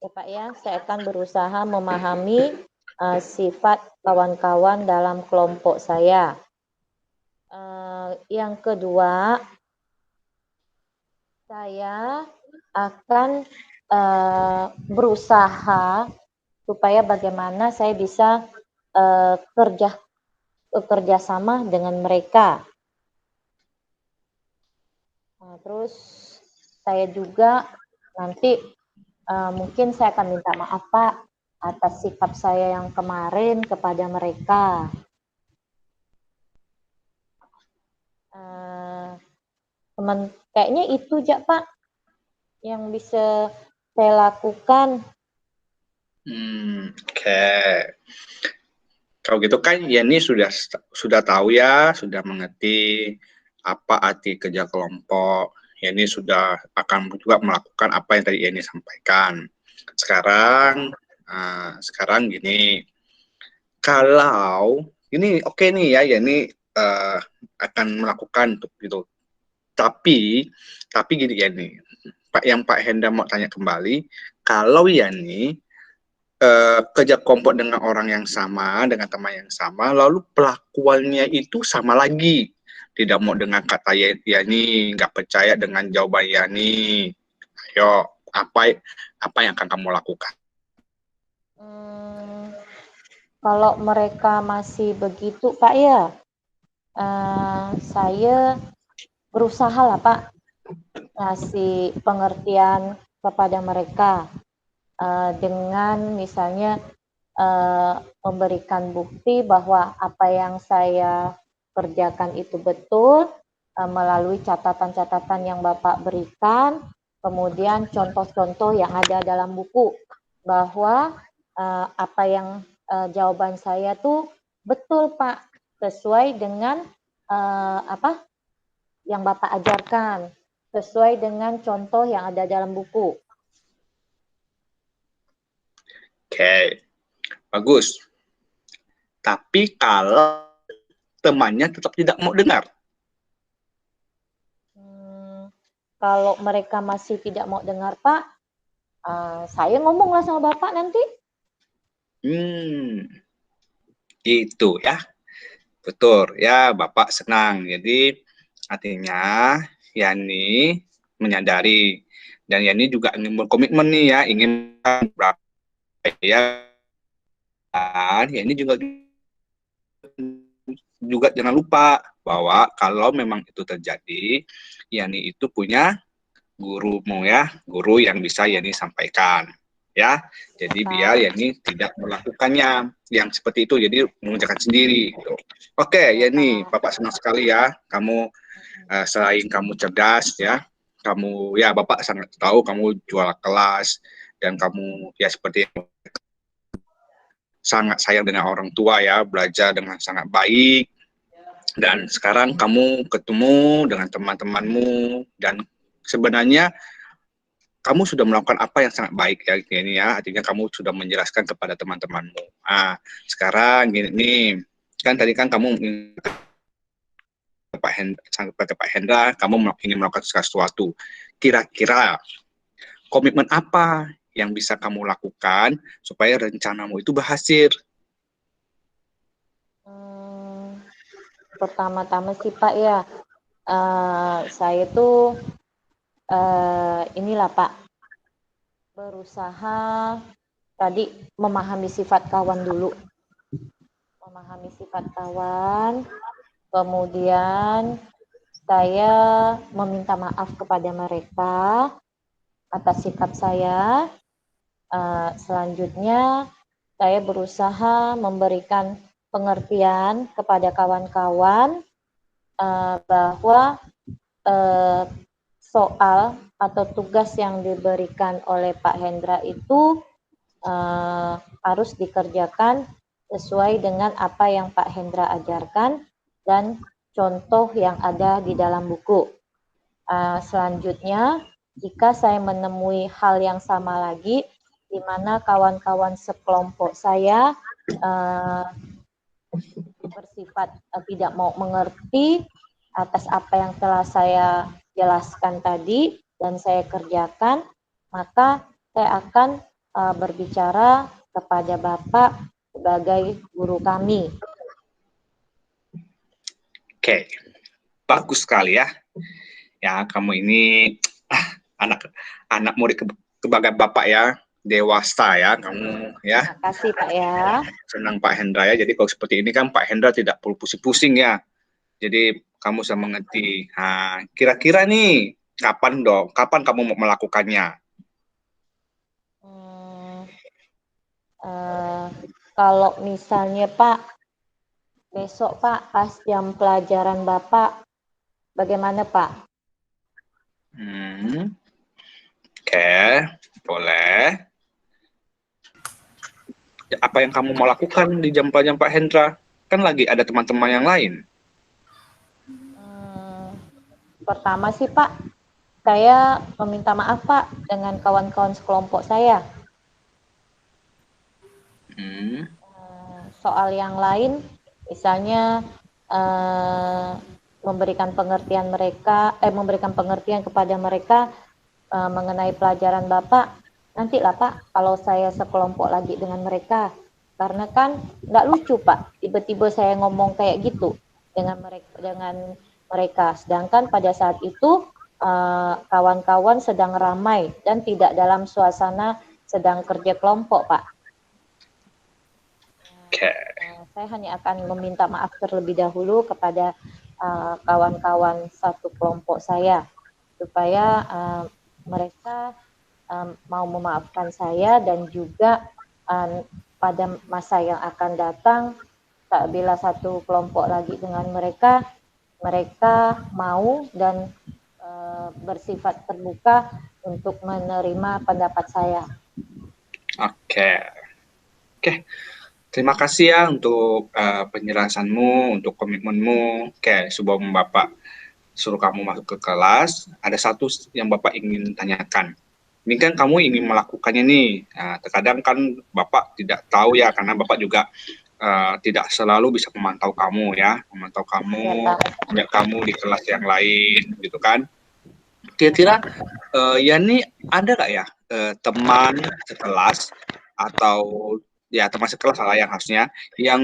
Ya Pak ya, saya akan berusaha memahami sifat kawan-kawan dalam kelompok saya. Yang kedua, saya akan berusaha supaya bagaimana saya bisa kerja sama dengan mereka. Nah, terus saya juga nanti mungkin saya akan minta maaf Pak atas sikap saya yang kemarin kepada mereka. Kayaknya itu aja Pak yang bisa saya lakukan. Oke. Kalau gitu kan Yani sudah tahu ya, sudah mengerti apa arti kerja kelompok. Yani sudah akan juga melakukan apa yang tadi Yani sampaikan. Sekarang gini, kalau ini oke nih ya, Yani akan melakukan untuk itu. Tapi gini Yani, Pak Hendra mau tanya kembali, kalau Yani kerja kelompok dengan orang yang sama, dengan teman yang sama, lalu pelakuannya itu sama lagi, tidak mau dengan kata Yani, nggak percaya dengan jawaban Yani. Ayo, apa yang akan kamu lakukan? Kalau mereka masih begitu Pak ya, saya berusaha lah Pak ngasih pengertian kepada mereka dengan misalnya memberikan bukti bahwa apa yang saya kerjakan itu betul melalui catatan-catatan yang Bapak berikan, kemudian contoh-contoh yang ada dalam buku bahwa apa yang jawaban saya tuh betul Pak, sesuai dengan apa yang Bapak ajarkan, sesuai dengan contoh yang ada dalam buku. Oke, bagus. Tapi kalau temannya tetap tidak mau dengar? Kalau mereka masih tidak mau dengar Pak, saya ngomonglah sama Bapak nanti. Gitu ya. Betul ya, Bapak senang. Jadi artinya Yani menyadari, dan Yani juga ingin berkomitmen nih ya, ingin berapa ya. Dan Yani juga jangan lupa bahwa kalau memang itu terjadi, Yani itu punya gurumu ya, guru yang bisa Yani sampaikan ya. Jadi biar Yani tidak melakukannya yang seperti itu, jadi mengerjakan sendiri gitu. Oke, Yani, Bapak senang sekali ya kamu selain kamu cerdas ya, kamu ya Bapak sangat tahu kamu jual kelas dan kamu ya seperti sangat sayang dengan orang tua ya, belajar dengan sangat baik. Dan sekarang kamu ketemu dengan teman-temanmu dan sebenarnya kamu sudah melakukan apa yang sangat baik ya ini ya, artinya kamu sudah menjelaskan kepada teman-temanmu. Sekarang gini nih, kan tadi kan kamu Pak Hendra, kamu ingin melakukan sesuatu. Kira-kira komitmen apa yang bisa kamu lakukan supaya rencanamu itu berhasil? Pertama-tama sih Pak ya, saya tuh inilah Pak, berusaha tadi memahami sifat kawan dulu. Memahami sifat kawan, kemudian saya meminta maaf kepada mereka atas sikap saya. Selanjutnya, saya berusaha memberikan pengertian kepada kawan-kawan bahwa soal atau tugas yang diberikan oleh Pak Hendra itu harus dikerjakan sesuai dengan apa yang Pak Hendra ajarkan dan contoh yang ada di dalam buku. Selanjutnya, jika saya menemui hal yang sama lagi, di mana kawan-kawan sekelompok saya bersifat tidak mau mengerti atas apa yang telah saya jelaskan tadi dan saya kerjakan, maka saya akan berbicara kepada Bapak sebagai guru kami. Oke, bagus sekali ya. Ya, kamu ini anak murid kebagai Bapak ya, dewasa ya kamu ya. Terima kasih Pak ya. Senang Pak Hendra ya. Jadi kalau seperti ini kan Pak Hendra tidak perlu pusing-pusing ya. Jadi kamu bisa mengerti. Kira-kira nih kapan kamu mau melakukannya? Kalau misalnya Pak, besok Pak pas jam pelajaran Bapak, bagaimana Pak? Oke, boleh. Apa yang kamu mau lakukan di jam pelajaran Pak Hendra? Kan lagi ada teman-teman yang lain. Pertama sih Pak, saya meminta maaf Pak dengan kawan-kawan sekelompok saya. Soal yang lain, misalnya memberikan pengertian kepada mereka mengenai pelajaran Bapak, nantilah Pak kalau saya sekelompok lagi dengan mereka, karena kan nggak lucu Pak tiba-tiba saya ngomong kayak gitu dengan mereka, sedangkan pada saat itu kawan-kawan sedang ramai dan tidak dalam suasana sedang kerja kelompok Pak. Saya hanya akan meminta maaf terlebih dahulu kepada kawan-kawan satu kelompok saya supaya mereka mau memaafkan saya, dan juga pada masa yang akan datang bila satu kelompok lagi dengan mereka mau dan bersifat terbuka untuk menerima pendapat saya. Oke. Terima kasih ya untuk penjelasanmu, untuk komitmenmu. Oke, sebelum Bapak suruh kamu masuk ke kelas, ada satu yang Bapak ingin tanyakan. Ini kan kamu ingin melakukannya nih. Terkadang kan Bapak tidak tahu ya, karena Bapak juga tidak selalu bisa memantau kamu ya, melihat kamu di kelas yang lain, gitu kan. Kira-kira Yani ada nggak ya teman sekelas atau ya termasuk kelas lah yang harusnya yang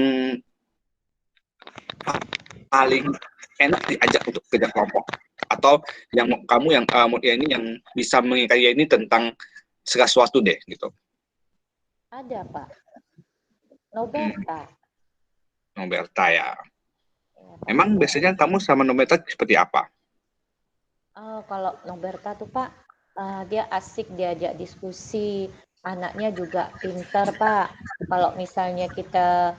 paling enak diajak untuk kerja kelompok, atau yang kamu yang ini yang bisa mengingatkan ini tentang segala sesuatu deh gitu. Ada Pak. Noberta. Noberta ya. Ya, Pak. Emang biasanya kamu sama Noberta seperti apa? Kalau Noberta tuh Pak, dia asik diajak diskusi, anaknya juga pintar Pak. Kalau misalnya kita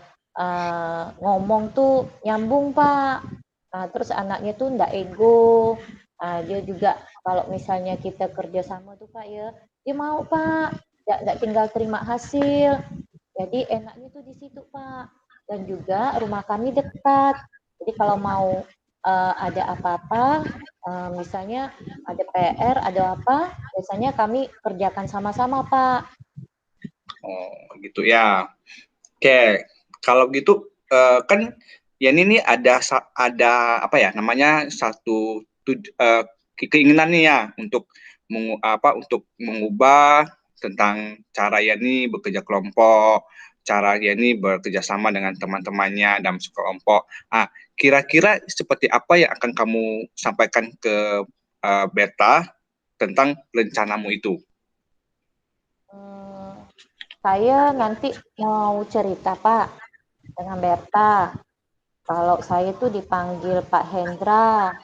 ngomong tuh nyambung Pak. Terus anaknya tuh ndak ego. Dia juga kalau misalnya kita kerja sama tuh Pak ya, dia mau Pak, ndak tinggal terima hasil. Jadi enaknya tuh di situ Pak. Dan juga rumah kami dekat. Jadi kalau mau ada apa-apa, misalnya ada PR, ada apa, biasanya kami kerjakan sama-sama Pak. Oh gitu ya. Oke, kalau gitu kan ya ini ada apa ya namanya satu keinginan nih ya untuk untuk mengubah tentang cara Yani bekerja kelompok, cara Yani bekerja sama dengan teman-temannya dalam sekelompok. Kira-kira seperti apa yang akan kamu sampaikan ke Berta tentang rencanamu itu? Saya nanti mau cerita Pak dengan Berta. Kalau saya tuh dipanggil Pak Hendra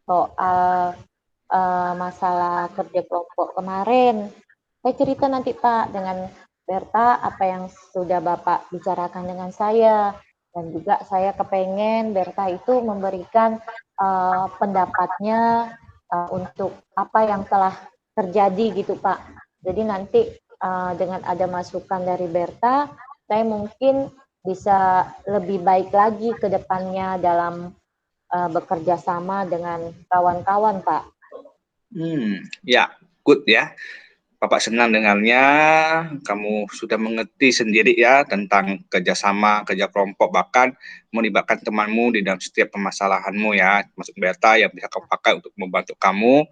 soal masalah kerja kelompok kemarin. Saya cerita nanti Pak dengan Berta apa yang sudah Bapak bicarakan dengan saya. Dan juga saya kepengen Berta itu memberikan pendapatnya untuk apa yang telah terjadi gitu Pak. Jadi nanti dengan ada masukan dari Berta, saya mungkin bisa lebih baik lagi ke depannya dalam bekerja sama dengan kawan-kawan, Pak. Ya, good ya. Bapak senang dengarnya, kamu sudah mengerti sendiri ya tentang kerjasama, kerja kelompok, bahkan melibatkan temanmu di dalam setiap permasalahanmu ya, termasuk Berta yang bisa kamu pakai untuk membantu kamu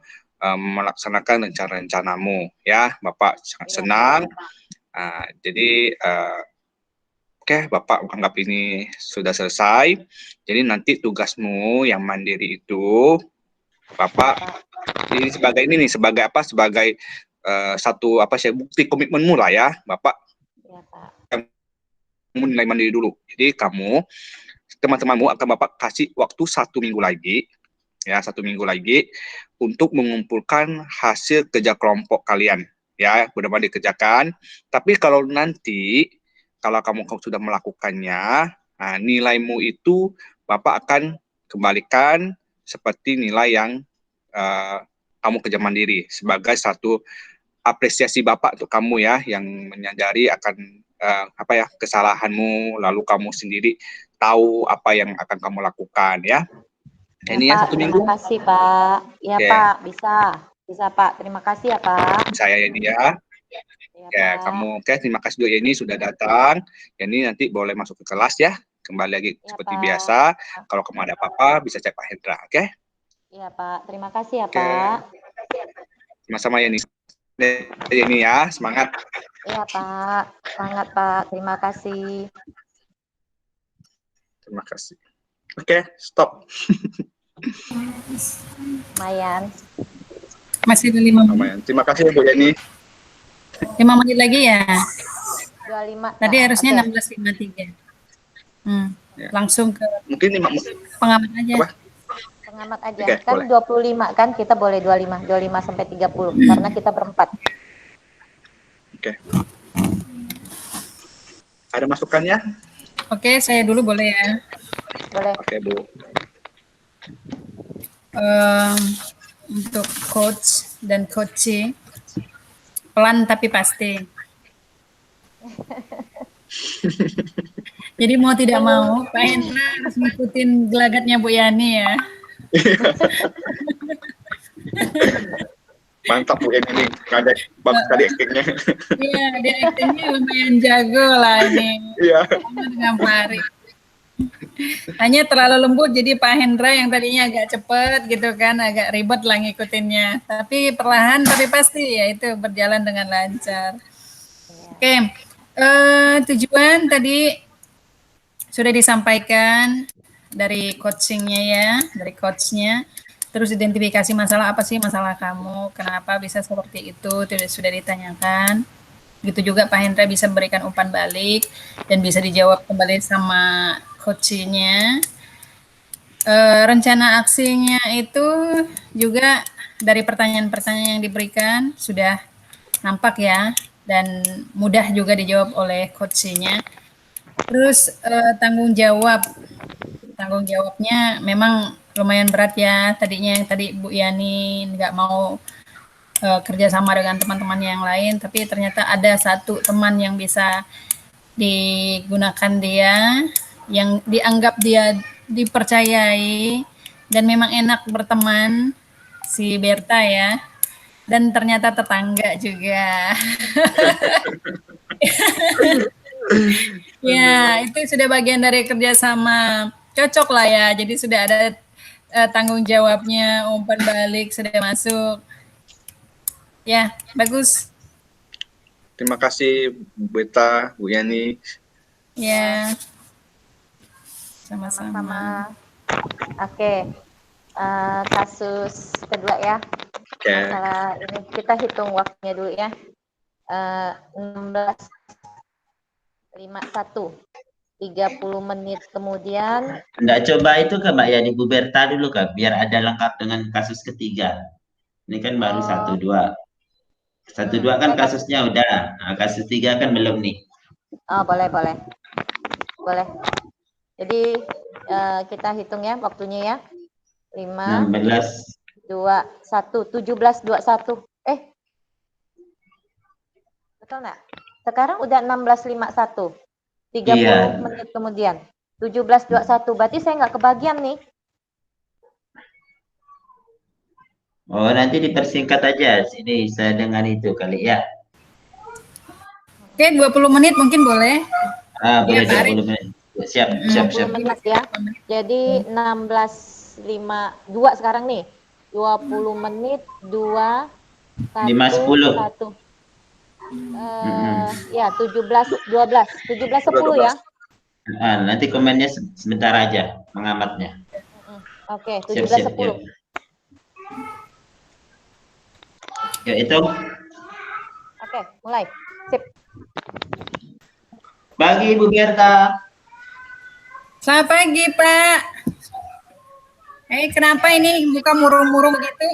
melaksanakan rencana-rencanamu ya. Bapak sangat senang. Jadi oke, Bapak anggap ini sudah selesai. Jadi nanti tugasmu yang mandiri itu Bapak ini sebagai apa? Sebagai satu bukti komitmenmu lah ya, Bapak. Ya, Pak. Kamu nilai mandiri dulu. Jadi teman-temanmu akan Bapak kasih waktu 1 minggu lagi. Ya, 1 minggu lagi untuk mengumpulkan hasil kerja kelompok kalian ya, benar-benar dikerjakan. Tapi kalau kamu sudah melakukannya, nilaimu itu Bapak akan kembalikan seperti nilai yang kamu kerja mandiri sebagai satu apresiasi Bapak untuk kamu ya, yang menyadari akan kesalahanmu, lalu kamu sendiri tahu apa yang akan kamu lakukan ya. Ya, ini Pak, ya 1 minggu. Terima kasih Pak. Ya okay. Pak, bisa Pak. Terima kasih ya Pak. Saya ini ya. Ya, kamu terima kasih dulu ini sudah datang. Ini nanti boleh masuk ke kelas ya. Kembali lagi ya, seperti Pak. Biasa. Kalau kamu ada apa-apa bisa cek Pak Hendra, oke? Iya Pak, terima kasih ya Pak. Sama-sama ya ini ya, semangat. Iya Pak, semangat Pak. Terima kasih. Terima kasih. Oke, stop. Lumayan. Masih ada 5 menit. Lumayan. Terima kasih Bu Yani. 5 menit lagi ya. 25. Tadi harusnya 16.53. Ya. Langsung ke mungkin 5 menit. Pengamat aja. Apa? Pengamat aja. Okay, kan boleh. 25 kan kita boleh 25 sampai 30 karena kita berempat. Oke. Ada masukannya? Oke, saya dulu boleh ya. Boleh. Oke, Bu. Untuk coach dan coaching, pelan tapi pasti. Jadi mau tidak mau, Pak Hendra harus ngikutin gelagatnya Bu Yani ya. Mantap Bu Yani, ada bagus sekali aktingnya. Iya, dia aktingnya lumayan jago lah ini. Iya. Dengan Pak Ari. Hanya terlalu lembut, jadi Pak Hendra yang tadinya agak cepet gitu kan, agak ribet lah ngikutinnya. Tapi perlahan tapi pasti ya itu berjalan dengan lancar. Oke, Tujuan tadi sudah disampaikan dari coachingnya ya, dari coachnya. Terus identifikasi masalah, apa sih masalah kamu, kenapa bisa seperti itu, sudah ditanyakan. Gitu juga Pak Hendra bisa memberikan umpan balik dan bisa dijawab kembali sama coachnya. Rencana aksinya itu juga dari pertanyaan-pertanyaan yang diberikan sudah nampak ya, dan mudah juga dijawab oleh coachnya. Terus tanggung jawabnya memang lumayan berat ya. Tadinya tadi Bu Yani nggak mau kerjasama dengan teman-teman yang lain, tapi ternyata ada satu teman yang bisa digunakan dia, yang dianggap dia dipercayai dan memang enak berteman, si Berta ya, dan ternyata tetangga juga. Ya, itu sudah bagian dari kerjasama, cocok lah ya. Jadi sudah ada tanggung jawabnya, umpan balik sudah masuk. Ya, bagus. Terima kasih Bu Beta, Bu Yani. Ya, sama-sama. Sama. Oke, kasus kedua ya. Oke. Masalah ini kita hitung waktunya dulu ya. 16:51. 30 menit kemudian. Enggak, coba itu ke Mbak Yani, Bu Berta dulu Kak, biar ada lengkap dengan kasus ketiga. Ini kan baru 1-2. 1-2 kan kasusnya udah. Nah, kasus 3 kan belum nih. Oh, boleh. Jadi kita hitung ya waktunya ya. 5, 16. 2, 1, 17:21. Betul nggak? Sekarang udah 16:51. 30 menit kemudian. 17:21. Berarti saya nggak kebagian nih. Oh, nanti dipersingkat aja. Sini saya dengan itu kali ya. Oke, 20 menit mungkin boleh. Boleh 20 menit. Siap. 20 menit ya. Jadi 16:52 sekarang nih. 20 menit 2 1 1. Ya, 17:12. 17:10 ya. Nanti komennya sebentar aja, pengamatnya. Oke, 17:10. Yuk, itu. Oke, mulai. Sip. Pagi Bu Berta. Selamat pagi Pak. Kenapa ini muka murung-murung begitu?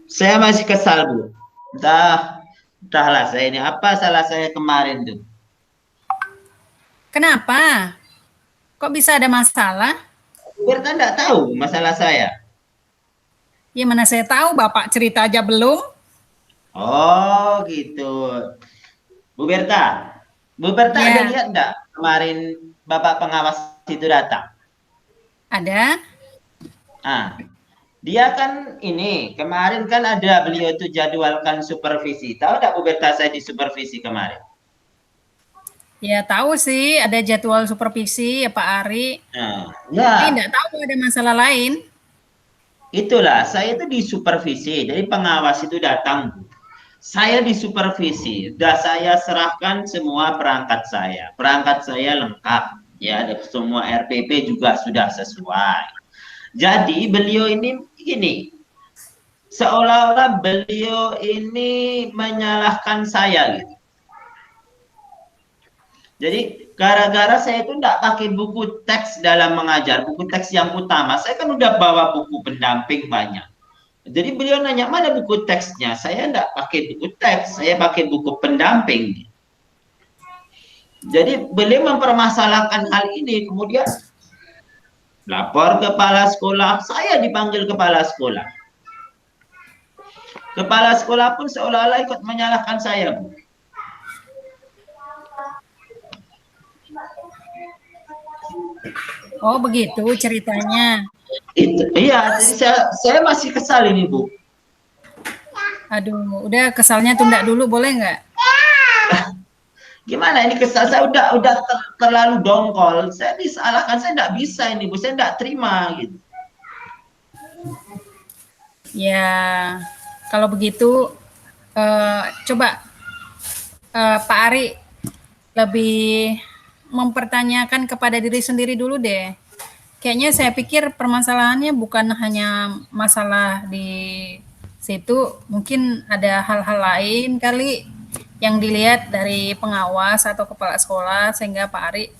Saya masih kesal Bu. Entahlah saya ini, apa salah saya kemarin tuh? Kenapa? Kok bisa ada masalah? Bu Berta enggak tahu masalah saya. Ya mana saya tahu, Bapak cerita aja belum. Oh gitu. Bu Berta ada lihat enggak kemarin Bapak pengawas itu datang? Ada. Dia kan ini, kemarin kan ada beliau itu jadwalkan supervisi. Tahu enggak Bu Berta saya di supervisi kemarin? Ya tahu sih ada jadwal supervisi ya Pak Ari. Ya. Tapi enggak tahu ada masalah lain. Itulah, saya itu di supervisi, jadi pengawas itu datang. Saya di supervisi, sudah saya serahkan semua perangkat saya. Perangkat saya lengkap, ya, semua RPP juga sudah sesuai. Jadi beliau ini gini, seolah-olah beliau ini menyalahkan saya gitu. Jadi gara-gara saya itu tidak pakai buku teks dalam mengajar, buku teks yang utama. Saya kan udah bawa buku pendamping banyak. Jadi beliau nanya, mana buku teksnya? Saya tidak pakai buku teks, saya pakai buku pendamping. Jadi beliau mempermasalahkan hal ini, kemudian lapor kepala sekolah, saya dipanggil kepala sekolah. Kepala sekolah pun seolah-olah ikut menyalahkan saya, Bu. Oh begitu ceritanya. Iya, saya masih kesal ini Bu. Aduh, udah kesalnya tunda dulu boleh nggak? Gimana ini kesal saya udah terlalu dongkol. Saya disalahkan, saya nggak bisa ini Bu, saya nggak terima gitu. Ya, kalau begitu coba Pak Ari lebih mempertanyakan kepada diri sendiri dulu deh. Kayaknya saya pikir permasalahannya bukan hanya masalah di situ, mungkin ada hal-hal lain kali yang dilihat dari pengawas atau kepala sekolah sehingga Pak Ari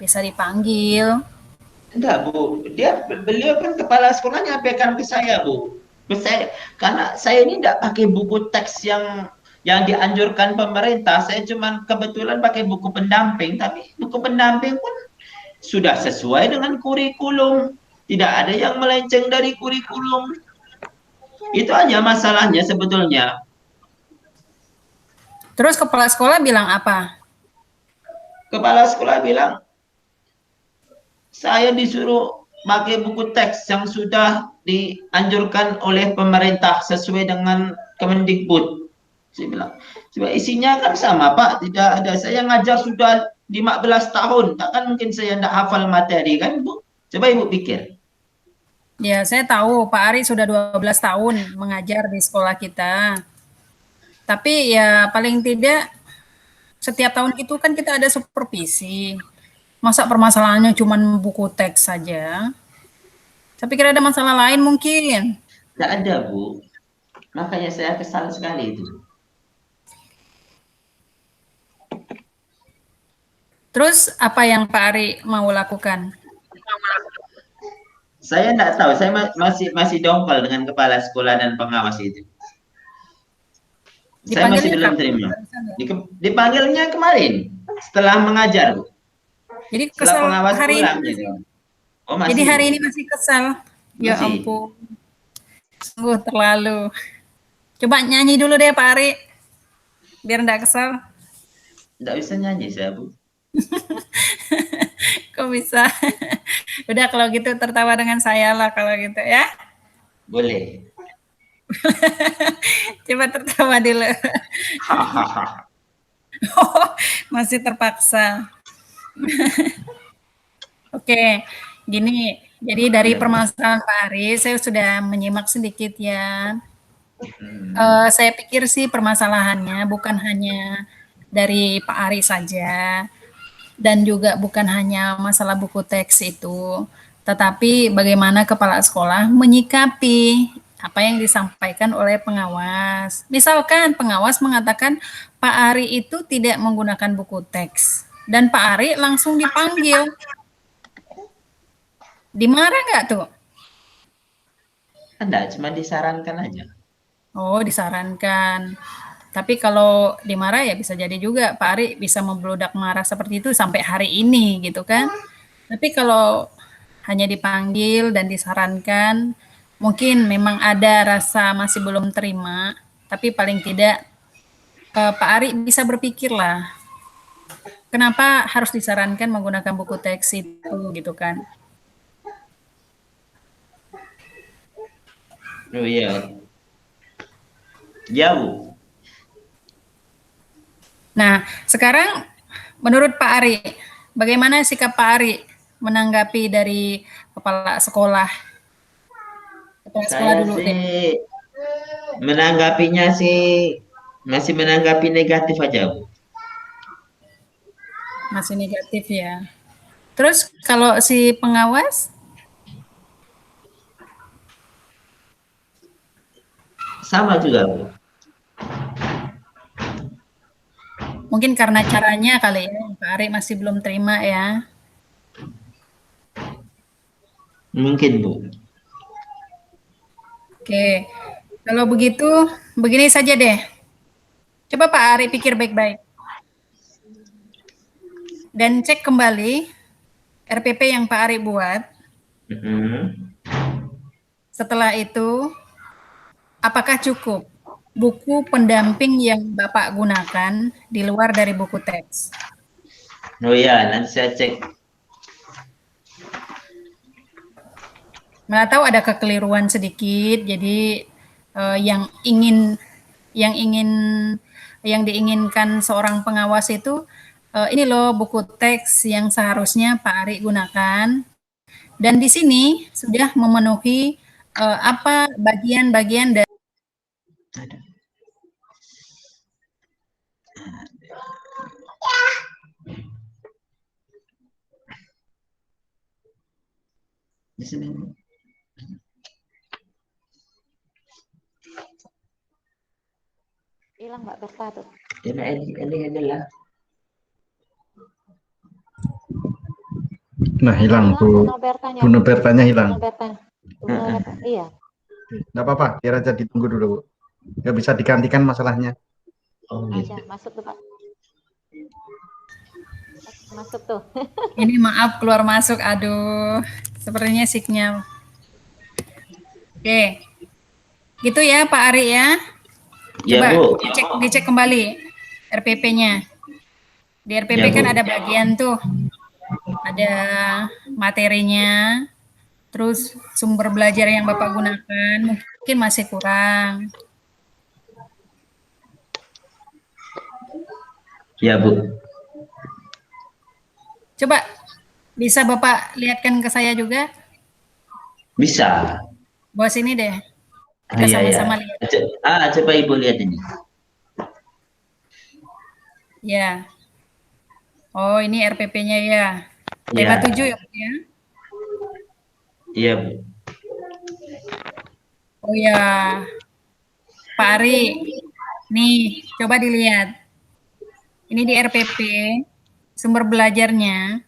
bisa dipanggil. Enggak, Bu. Beliau kan kepala sekolah nyampaikan ke saya, Bu. Karena saya ini enggak pakai buku teks yang dianjurkan pemerintah. Saya cuma kebetulan pakai buku pendamping, tapi buku pendamping pun sudah sesuai dengan kurikulum. Tidak ada yang melenceng dari kurikulum. Itu aja masalahnya sebetulnya. Terus kepala sekolah bilang apa? Kepala sekolah bilang, saya disuruh pakai buku teks yang sudah dianjurkan oleh pemerintah sesuai dengan Kemendikbud. Saya bilang, coba isinya kan sama Pak, tidak ada. Saya ngajar sudah 15 tahun, takkan mungkin saya tidak hafal materi kan Bu? Coba Ibu pikir. Ya, saya tahu Pak Ari sudah 12 tahun mengajar di sekolah kita. Tapi ya paling tidak setiap tahun itu kan kita ada supervisi. Masa permasalahannya cuma buku teks saja? Saya pikir ada masalah lain mungkin. Tidak ada Bu. Makanya saya kesal sekali itu. Terus apa yang Pak Ari mau lakukan? Saya tidak tahu, saya masih dongkol dengan kepala sekolah dan pengawas itu. Saya masih belum terima. Dipanggilnya kemarin setelah mengajar, Bu. Jadi kesal hari ini. Gitu. Jadi hari ini masih kesal. Ya ampun. Sungguh terlalu. Coba nyanyi dulu deh Pak Ari. Biar enggak kesal. Enggak bisa nyanyi saya, Bu. Kok bisa? Udah kalau gitu tertawa dengan saya lah kalau gitu ya. Boleh. Coba tertawa dulu. Oh, masih terpaksa. Oke, gini. Jadi dari permasalahan Pak Ari, saya sudah menyimak sedikit ya. Saya pikir sih permasalahannya bukan hanya dari Pak Ari saja, dan juga bukan hanya masalah buku teks itu, tetapi bagaimana kepala sekolah menyikapi apa yang disampaikan oleh pengawas. Misalkan pengawas mengatakan Pak Ari itu tidak menggunakan buku teks, dan Pak Ari langsung dipanggil. Dimarah nggak tuh? Enggak, cuma disarankan aja. Oh, disarankan. Tapi kalau dimarah ya bisa jadi juga Pak Ari bisa membludak marah seperti itu sampai hari ini gitu kan. Tapi kalau hanya dipanggil dan disarankan, mungkin memang ada rasa masih belum terima, tapi paling tidak Pak Ari bisa berpikir lah, kenapa harus disarankan menggunakan buku teks itu gitu kan. Oh iya. Jauh. Nah, sekarang menurut Pak Ari, bagaimana sikap Pak Ari menanggapi dari kepala sekolah? Kepala sekolah dulu deh. Menanggapinya sih masih menanggapi negatif aja, Bu. Masih negatif ya. Terus kalau si pengawas? Sama juga, Bu. Mungkin karena caranya kali ya, Pak Ari masih belum terima ya. Mungkin, Bu. Oke, kalau begitu, begini saja deh. Coba Pak Ari pikir baik-baik. Dan cek kembali RPP yang Pak Ari buat. Setelah itu, apakah cukup buku pendamping yang Bapak gunakan di luar dari buku teks? Oh iya, nanti saya cek. Mana tahu ada kekeliruan sedikit, jadi yang diinginkan seorang pengawas itu ini loh buku teks yang seharusnya Pak Ari gunakan, dan di sini sudah memenuhi apa bagian-bagian dari sini. Hilang Mbak Berta tuh. Ini adalah. Nah, hilang tuh. Bu Nobertanya hilang. Iya. Nggak apa-apa, biar aja ditunggu dulu, Bu. Nggak bisa digantikan masalahnya. Oh, Aja, masuk tuh Pak. Masuk tuh. Ini maaf keluar masuk, aduh. Sepertinya signal. Oke. Gitu ya Pak Ari ya. Coba Ya, Bu. dicek kembali RPP-nya. Di RPP Ya, Bu. kan ada bagian tuh. Ada materinya, terus sumber belajar yang Bapak gunakan mungkin masih kurang. Ya, Bu. Coba bisa Bapak lihatkan ke saya juga? Bisa. Bawa sini deh. Kita Iya, sama-sama ya. lihat. Coba Ibu lihat ini. Ya. Oh, ini RPP-nya ya. Tema 7 ya, Bu ya? Iya, Bu. Oh ya. Pak Ari. Nih, coba dilihat. Ini di RPP, sumber belajarnya.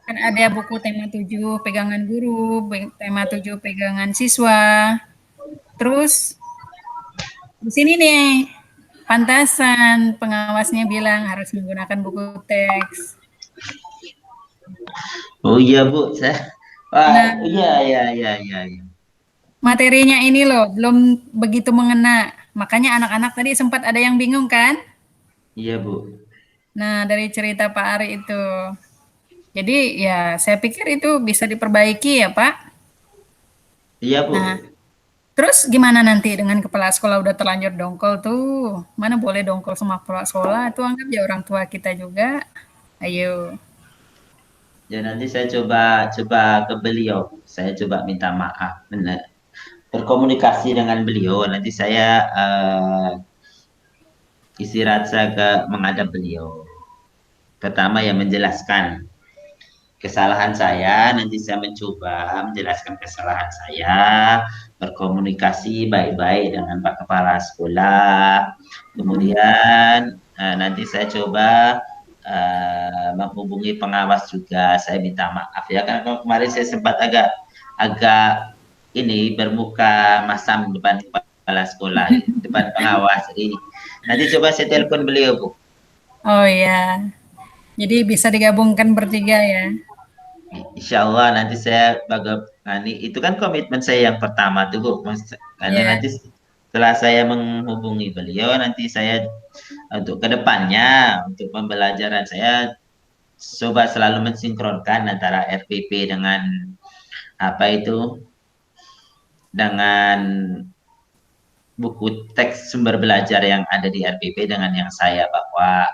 Kan ada buku tema 7 pegangan guru, tema 7 pegangan siswa. Terus di sini nih pantasan pengawasnya bilang harus menggunakan buku teks. Oh iya, Bu. Iya. Materinya ini loh belum begitu mengena. Makanya anak-anak tadi sempat ada yang bingung kan? Iya, Bu. Nah, dari cerita Pak Ari itu. Jadi ya saya pikir itu bisa diperbaiki ya Pak. Iya, Bu. Nah, terus gimana nanti dengan kepala sekolah udah terlanjur dongkol tuh? Mana boleh dongkol sama kepala sekolah? Itu anggap ya orang tua kita juga. Ayo. Ya nanti saya coba ke beliau. Saya coba minta maaf. Berkomunikasi dengan beliau. Nanti saya istirahat saya menghadap beliau. Pertama ya menjelaskan kesalahan saya. Nanti saya mencoba menjelaskan kesalahan saya. Berkomunikasi baik-baik dengan Pak Kepala Sekolah. Kemudian nanti saya coba menghubungi pengawas juga. Saya minta maaf ya karena kemarin saya sempat agak ini bermuka masam depan kepala sekolah, depan pengawas. Jadi nanti coba saya telepon beliau, Bu. Oh ya. Jadi bisa digabungkan bertiga ya. Insya Allah nanti saya itu kan komitmen saya yang pertama tuh, Bu. Karena nanti setelah saya menghubungi beliau, nanti saya untuk kedepannya, untuk pembelajaran saya coba selalu mensinkronkan antara RPP dengan dengan buku teks sumber belajar yang ada di RPP dengan yang saya bawa.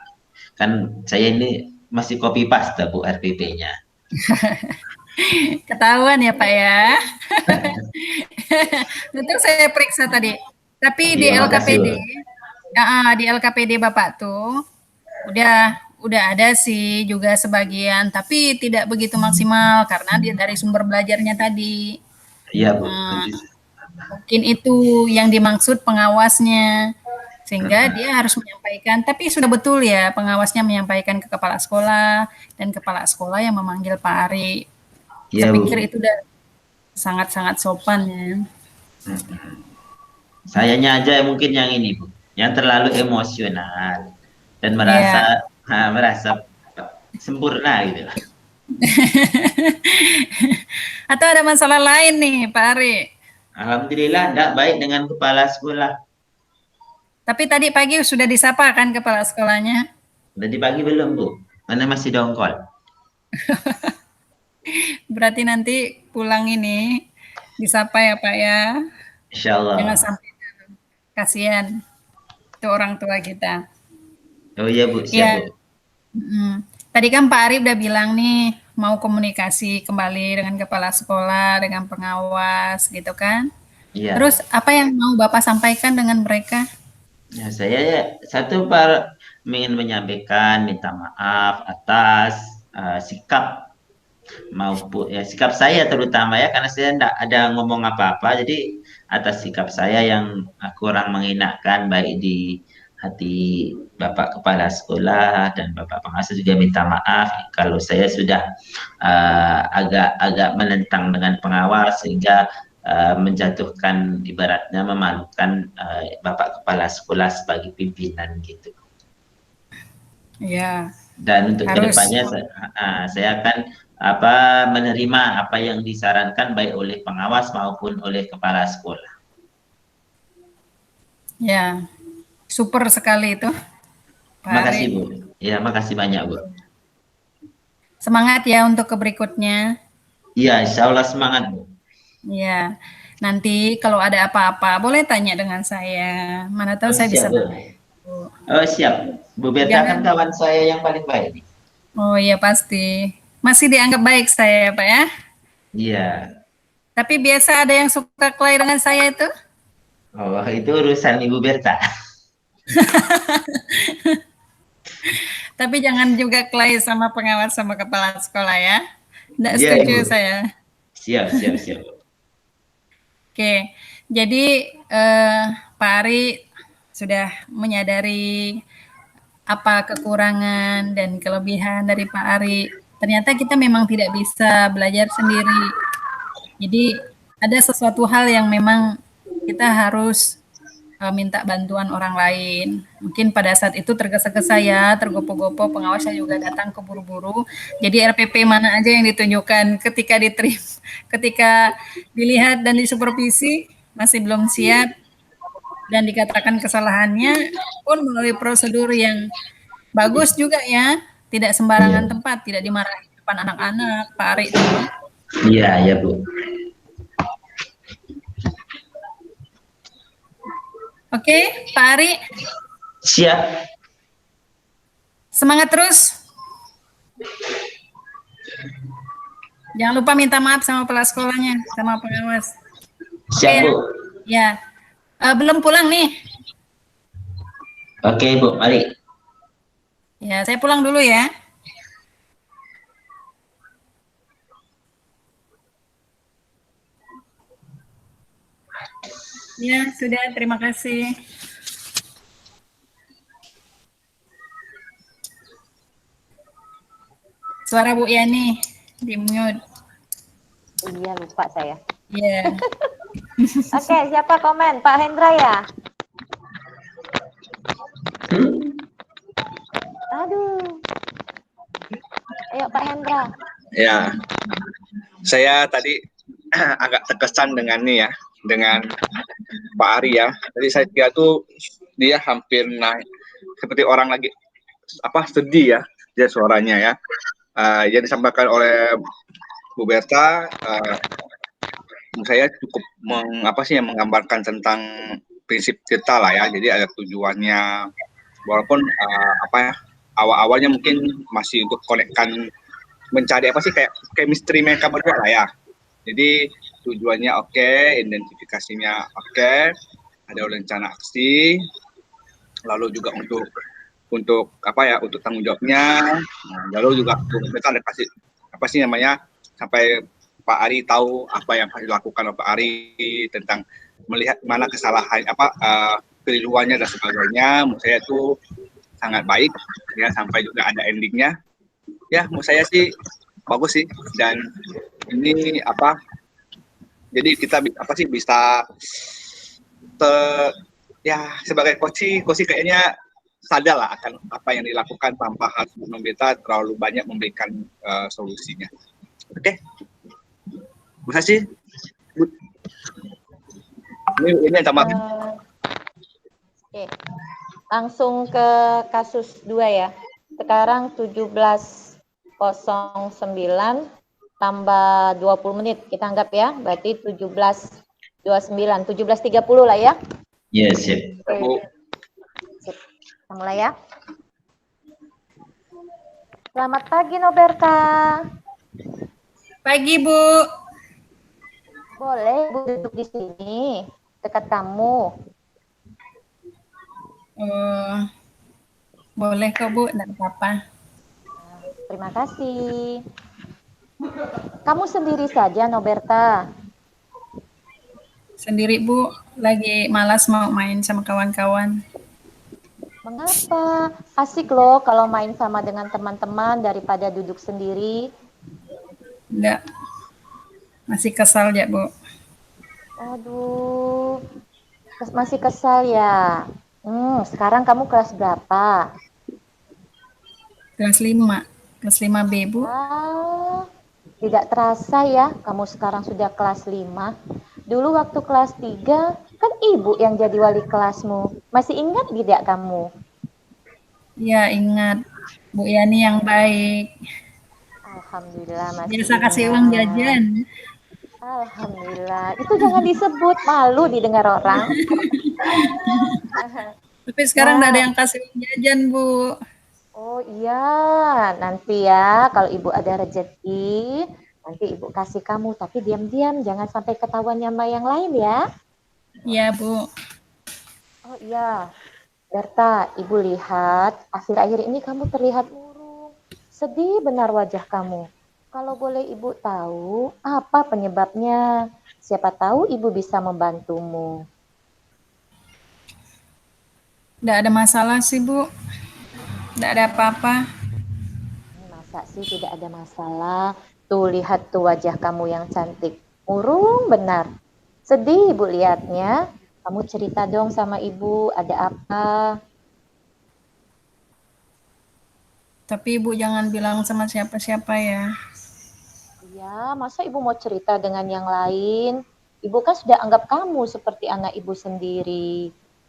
Kan saya ini masih copy paste, Bu, RPP-nya. Ketahuan ya Pak ya. Untuk saya periksa tadi. Tapi di LKPD, di LKPD Bapak tuh udah ada sih juga sebagian, tapi tidak begitu maksimal karena dia dari sumber belajarnya tadi. Iya, Bu. Mungkin itu yang dimaksud pengawasnya, sehingga dia harus menyampaikan. Tapi sudah betul ya pengawasnya menyampaikan ke kepala sekolah dan kepala sekolah yang memanggil Pak Ari. Saya pikir itu udah sangat-sangat sopan ya. Sayanya aja mungkin yang ini, Bu, yang terlalu emosional dan merasa sempurna gitu. Atau ada masalah lain nih Pak Ari? Alhamdulillah enggak baik dengan kepala sekolah. Tapi tadi pagi sudah disapa kan kepala sekolahnya? Tadi pagi belum, Bu. Mana masih dongkol. Berarti nanti pulang ini disapa ya Pak ya. Insya Allah. Jangan sampai kasihan itu orang tua kita. Oh iya, Bu, siap, Bu. Tadi kan Pak Ari udah bilang nih mau komunikasi kembali dengan kepala sekolah, dengan pengawas gitu kan. Iya. Terus apa yang mau Bapak sampaikan dengan mereka? Ya, saya ingin menyampaikan minta maaf atas sikap maupun ya sikap saya terutama ya, karena saya tidak ada ngomong apa-apa, jadi atas sikap saya yang kurang mengenakan baik di hati Bapak Kepala Sekolah dan Bapak Pengawas juga minta maaf kalau saya sudah agak menentang dengan pengawas sehingga menjatuhkan, ibaratnya memalukan Bapak Kepala Sekolah sebagai pimpinan gitu. Ya. Dan untuk Harus. kedepannya saya akan menerima apa yang disarankan baik oleh pengawas maupun oleh kepala sekolah. Ya, super sekali itu. Terima kasih Bu. Ya, makasih banyak Bu. Semangat ya untuk ke berikutnya. Iya, insya Allah semangat Bu. Ya, nanti kalau ada apa-apa boleh tanya dengan saya. Mana tahu saya bisa. Oh siap. Bu Berta kan kawan saya yang paling baik. Oh iya pasti. Masih dianggap baik saya Pak ya? Iya. Tapi biasa ada yang suka kelahi dengan saya itu? Oh itu urusan Ibu Berta. Tapi jangan juga kelahi sama pengawas sama kepala sekolah ya. Tidak setuju Ibu. saya. Siap. Oke, jadi Pak Ari sudah menyadari apa kekurangan dan kelebihan dari Pak Ari. Ternyata kita memang tidak bisa belajar sendiri. Jadi ada sesuatu hal yang memang kita harus minta bantuan orang lain. Mungkin pada saat itu tergesa-gesa ya, tergopoh-gopoh, pengawasnya juga datang keburu-buru. Jadi RPP mana aja yang ditunjukkan ketika dilihat dan disupervisi masih belum siap dan dikatakan kesalahannya pun melalui prosedur yang bagus juga ya, tidak sembarangan tempat, tidak dimarahi depan anak-anak, Pak Ari. Iya Bu. Oke, Pak Ari. Siap. Semangat terus. Jangan lupa minta maaf sama kepala sekolahnya, sama pengawas. Siap Bu. Ya. Belum pulang nih. Oke Bu, mari. Ya, saya pulang dulu ya. Ya, sudah. Terima kasih. Suara Bu Yani di mute. Iya, lupa saya. Iya. Oke, siapa komen? Pak Hendra ya? Aduh. Ayo Pak Hendra. Ya, saya tadi agak terkesan dengan ini ya, dengan Pak Ari ya. Jadi saya kira tuh dia hampir naik seperti orang lagi sedih ya, dia suaranya ya. Yang disampaikan oleh Bu Berta, saya cukup menggambarkan tentang prinsip kita lah ya. Jadi ada tujuannya, walaupun awal-awalnya mungkin masih untuk konekkan, mencari kayak chemistry mereka berdua lah ya. Jadi tujuannya oke, identifikasinya oke, ada rencana aksi, lalu juga untuk untuk tanggung jawabnya, lalu juga kita ada kasih sampai Pak Ari tahu apa yang harus dilakukan oleh Pak Ari tentang melihat mana kesalahan keliruannya dan sebagainya. Menurut saya itu sangat baik ya, sampai juga ada endingnya. Ya, menurut saya sih bagus sih, dan ini jadi kita bisa sebagai coach kayaknya sadar lah akan apa yang dilakukan tanpa harus kita terlalu banyak memberikan solusinya. Oke. Terima kasih. Ini yang sama. Oke. Langsung ke kasus 2 ya. Sekarang 17.09 tambah 20 menit kita anggap ya. Berarti 17.29, 17.30 lah ya. Yes, sip. Kita mulai ya. Selamat pagi Noberta. Pagi Bu. Boleh Bu duduk di sini dekat kamu. Boleh kok Bu, tidak apa-apa. Terima kasih. Kamu sendiri saja, Noberta? Sendiri Bu, lagi malas mau main sama kawan-kawan. Mengapa? Asik loh kalau main sama dengan teman-teman daripada duduk sendiri. Enggak, masih kesal ya Bu. Aduh, masih kesal ya. Sekarang kamu kelas berapa? Kelas 5, kelas 5B Bu. Ah, tidak terasa ya, kamu sekarang sudah kelas 5. Dulu waktu kelas 3, kan ibu yang jadi wali kelasmu. Masih ingat tidak kamu? Ya ingat, Bu Yani yang baik. Alhamdulillah masih Biasa kasih uang ingat. jajan. Alhamdulillah. Itu jangan disebut, malu didengar orang. Tapi sekarang nggak ada Nah, yang kasih uang jajan Bu. oh iya, nanti ya kalau ibu ada rezeki, nanti ibu kasih kamu. Tapi diam-diam, jangan sampai ketahuan sama yang lain ya. Iya Bu. Oh iya, Berta, ibu lihat akhir-akhir ini kamu terlihat murung. Sedih benar wajah kamu. Kalau boleh ibu tahu, apa penyebabnya? Siapa tahu ibu bisa membantumu. Nggak ada masalah sih Bu. Nggak ada apa-apa. Masa sih tidak ada masalah? Tuh lihat tuh wajah kamu yang cantik. Murung benar. Sedih ibu lihatnya. Kamu cerita dong sama ibu, ada apa? Tapi Ibu jangan bilang sama siapa-siapa ya. Ya, masa ibu mau cerita dengan yang lain? Ibu kan sudah anggap kamu seperti anak ibu sendiri.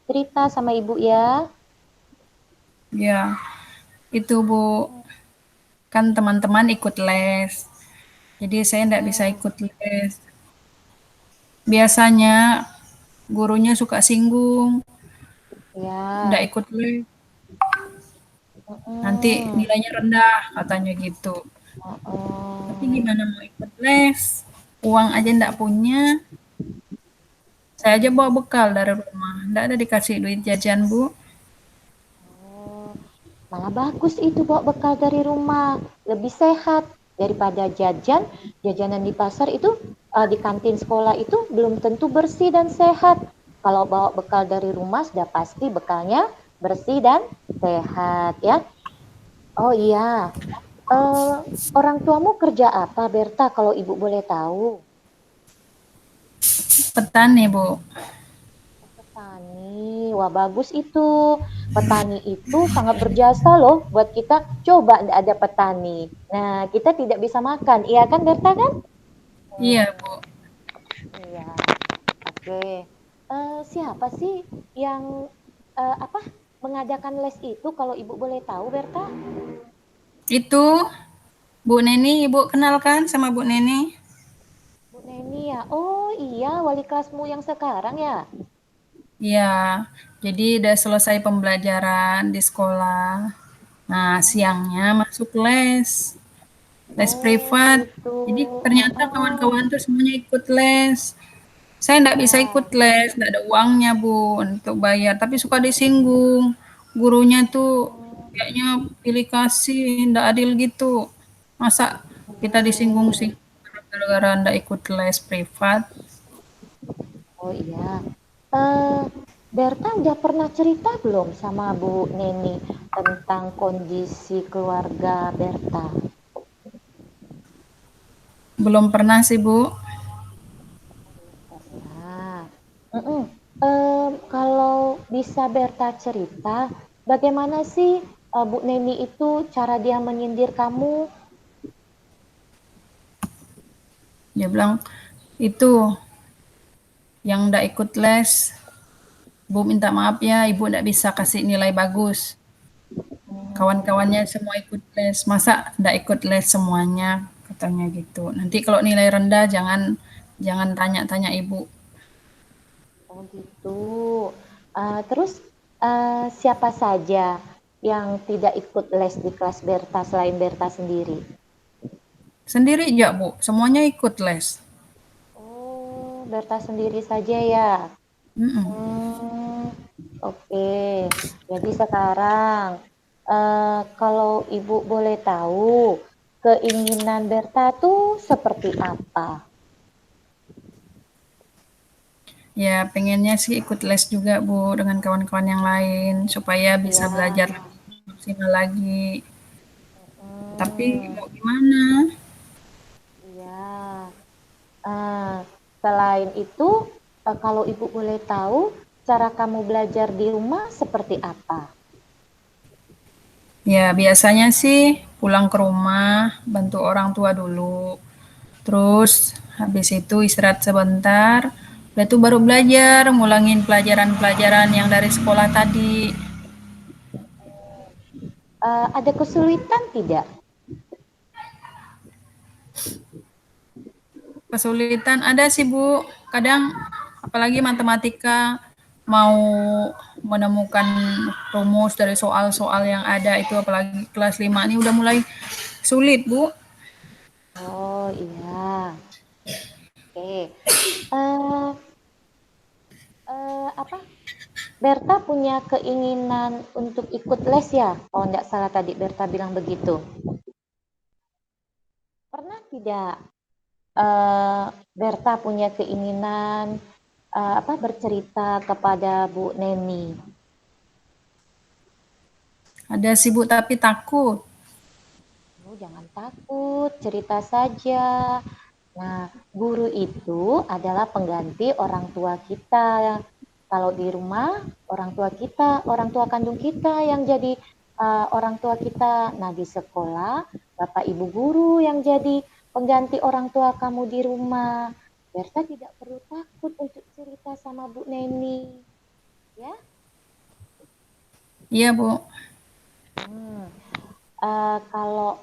Cerita sama ibu ya. Ya, itu Bu. Kan teman-teman ikut les. Jadi saya nggak bisa ikut les. Biasanya gurunya suka singgung, nggak Ya. ikut les. Nanti Mm-mm. nilainya rendah katanya gitu. Tapi Mm-mm. gimana mau ikut les? Uang aja nggak punya. Saya aja bawa bekal dari rumah. Nggak ada dikasih duit jajan Bu. Oh, malah bagus itu bawa bekal dari rumah. Lebih sehat daripada jajan. Jajanan di pasar itu, di kantin sekolah itu belum tentu bersih dan sehat. Kalau bawa bekal dari rumah sudah pasti bekalnya bersih dan sehat ya. Oh iya, eh, orang tuamu kerja apa, Berta, kalau ibu boleh tahu? Petani Bu. Petani, wah bagus itu. Petani itu sangat berjasa loh buat kita. Coba ndak ada petani. Nah, kita tidak bisa makan. Iya kan, Berta kan? Iya Bu. Iya. Oke. Siapa sih yang apa mengadakan les itu kalau ibu boleh tahu, Berta? Itu Bu Neni, Ibu kenal kan sama Bu Neni? Bu Neni ya. Oh iya, wali kelasmu yang sekarang ya. Iya, jadi udah selesai pembelajaran di sekolah. Nah, siangnya masuk les Oh privat. gitu. Jadi ternyata kawan-kawan tuh semuanya ikut les. Saya nggak bisa Ya. ikut les, nggak ada uangnya Bu untuk bayar. Tapi suka disinggung. Gurunya tuh kayaknya pilih kasih, nggak adil gitu. Masa kita Hmm. disinggung-singgung gara-gara nggak ikut les privat? Oh iya. Eh, Berta udah pernah cerita belum sama Bu Neni tentang kondisi keluarga Berta? Belum pernah sih Bu. Nah, kalau bisa Berta cerita, bagaimana sih Bu Neni itu cara dia menyindir kamu? Dia bilang, itu yang nggak ikut les, Bu minta maaf ya, Ibu nggak bisa kasih nilai bagus. Kawan-kawannya semua ikut les, masa nggak ikut les semuanya? Katanya gitu. Nanti kalau nilai rendah jangan jangan tanya-tanya Ibu. Oh gitu. Terus siapa saja yang tidak ikut les di kelas Berta selain Berta sendiri? Sendiri ya Bu, semuanya ikut les. Oh, Berta sendiri saja ya. Mm-mm. Oke. Jadi sekarang kalau Ibu boleh tahu, keinginan Berta tuh seperti apa? Ya, pengennya sih ikut les juga, Bu, dengan kawan-kawan yang lain, supaya bisa Ya. belajar maksimal lagi. Tapi Hmm, mau gimana? iya. Selain itu, kalau Ibu boleh tahu, cara kamu belajar di rumah seperti apa? Ya, biasanya sih pulang ke rumah, bantu orang tua dulu. Terus habis itu istirahat sebentar, udah itu baru belajar, ngulangin pelajaran-pelajaran yang dari sekolah tadi. Ada kesulitan tidak? Kesulitan ada sih, Bu. Kadang apalagi matematika mau menemukan rumus dari soal-soal yang ada itu apalagi kelas 5 ini udah mulai sulit, Bu. Oh iya, oke. Eh, apa? Berta punya keinginan untuk ikut les ya? Oh, enggak salah tadi Berta bilang begitu. Pernah tidak Berta punya keinginan bercerita kepada Bu Neni? Ada sih, Bu, tapi takut. Oh, jangan takut, cerita saja. Nah, guru itu adalah pengganti orang tua kita. Kalau di rumah, orang tua kita, orang tua kandung kita yang jadi orang tua kita. Nah, di sekolah, Bapak Ibu guru yang jadi pengganti orang tua kamu di rumah. Berta tidak perlu takut untuk cerita sama Bu Neni. Ya? Iya, Bu. Kalau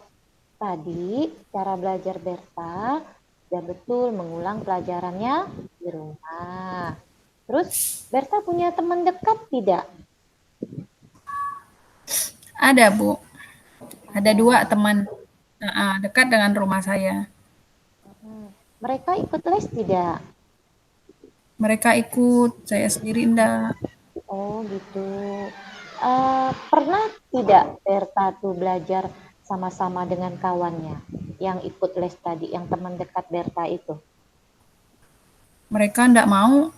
tadi cara belajar Berta sudah betul mengulang pelajarannya di rumah. Terus Berta punya teman dekat tidak? Ada, Bu. Ada 2 teman dekat dengan rumah saya. Mereka ikut les tidak? Mereka ikut, saya sendiri enggak. Oh gitu. Pernah tidak Berta tuh belajar sama-sama dengan kawannya yang ikut les tadi, yang teman dekat Berta itu? Mereka enggak mau.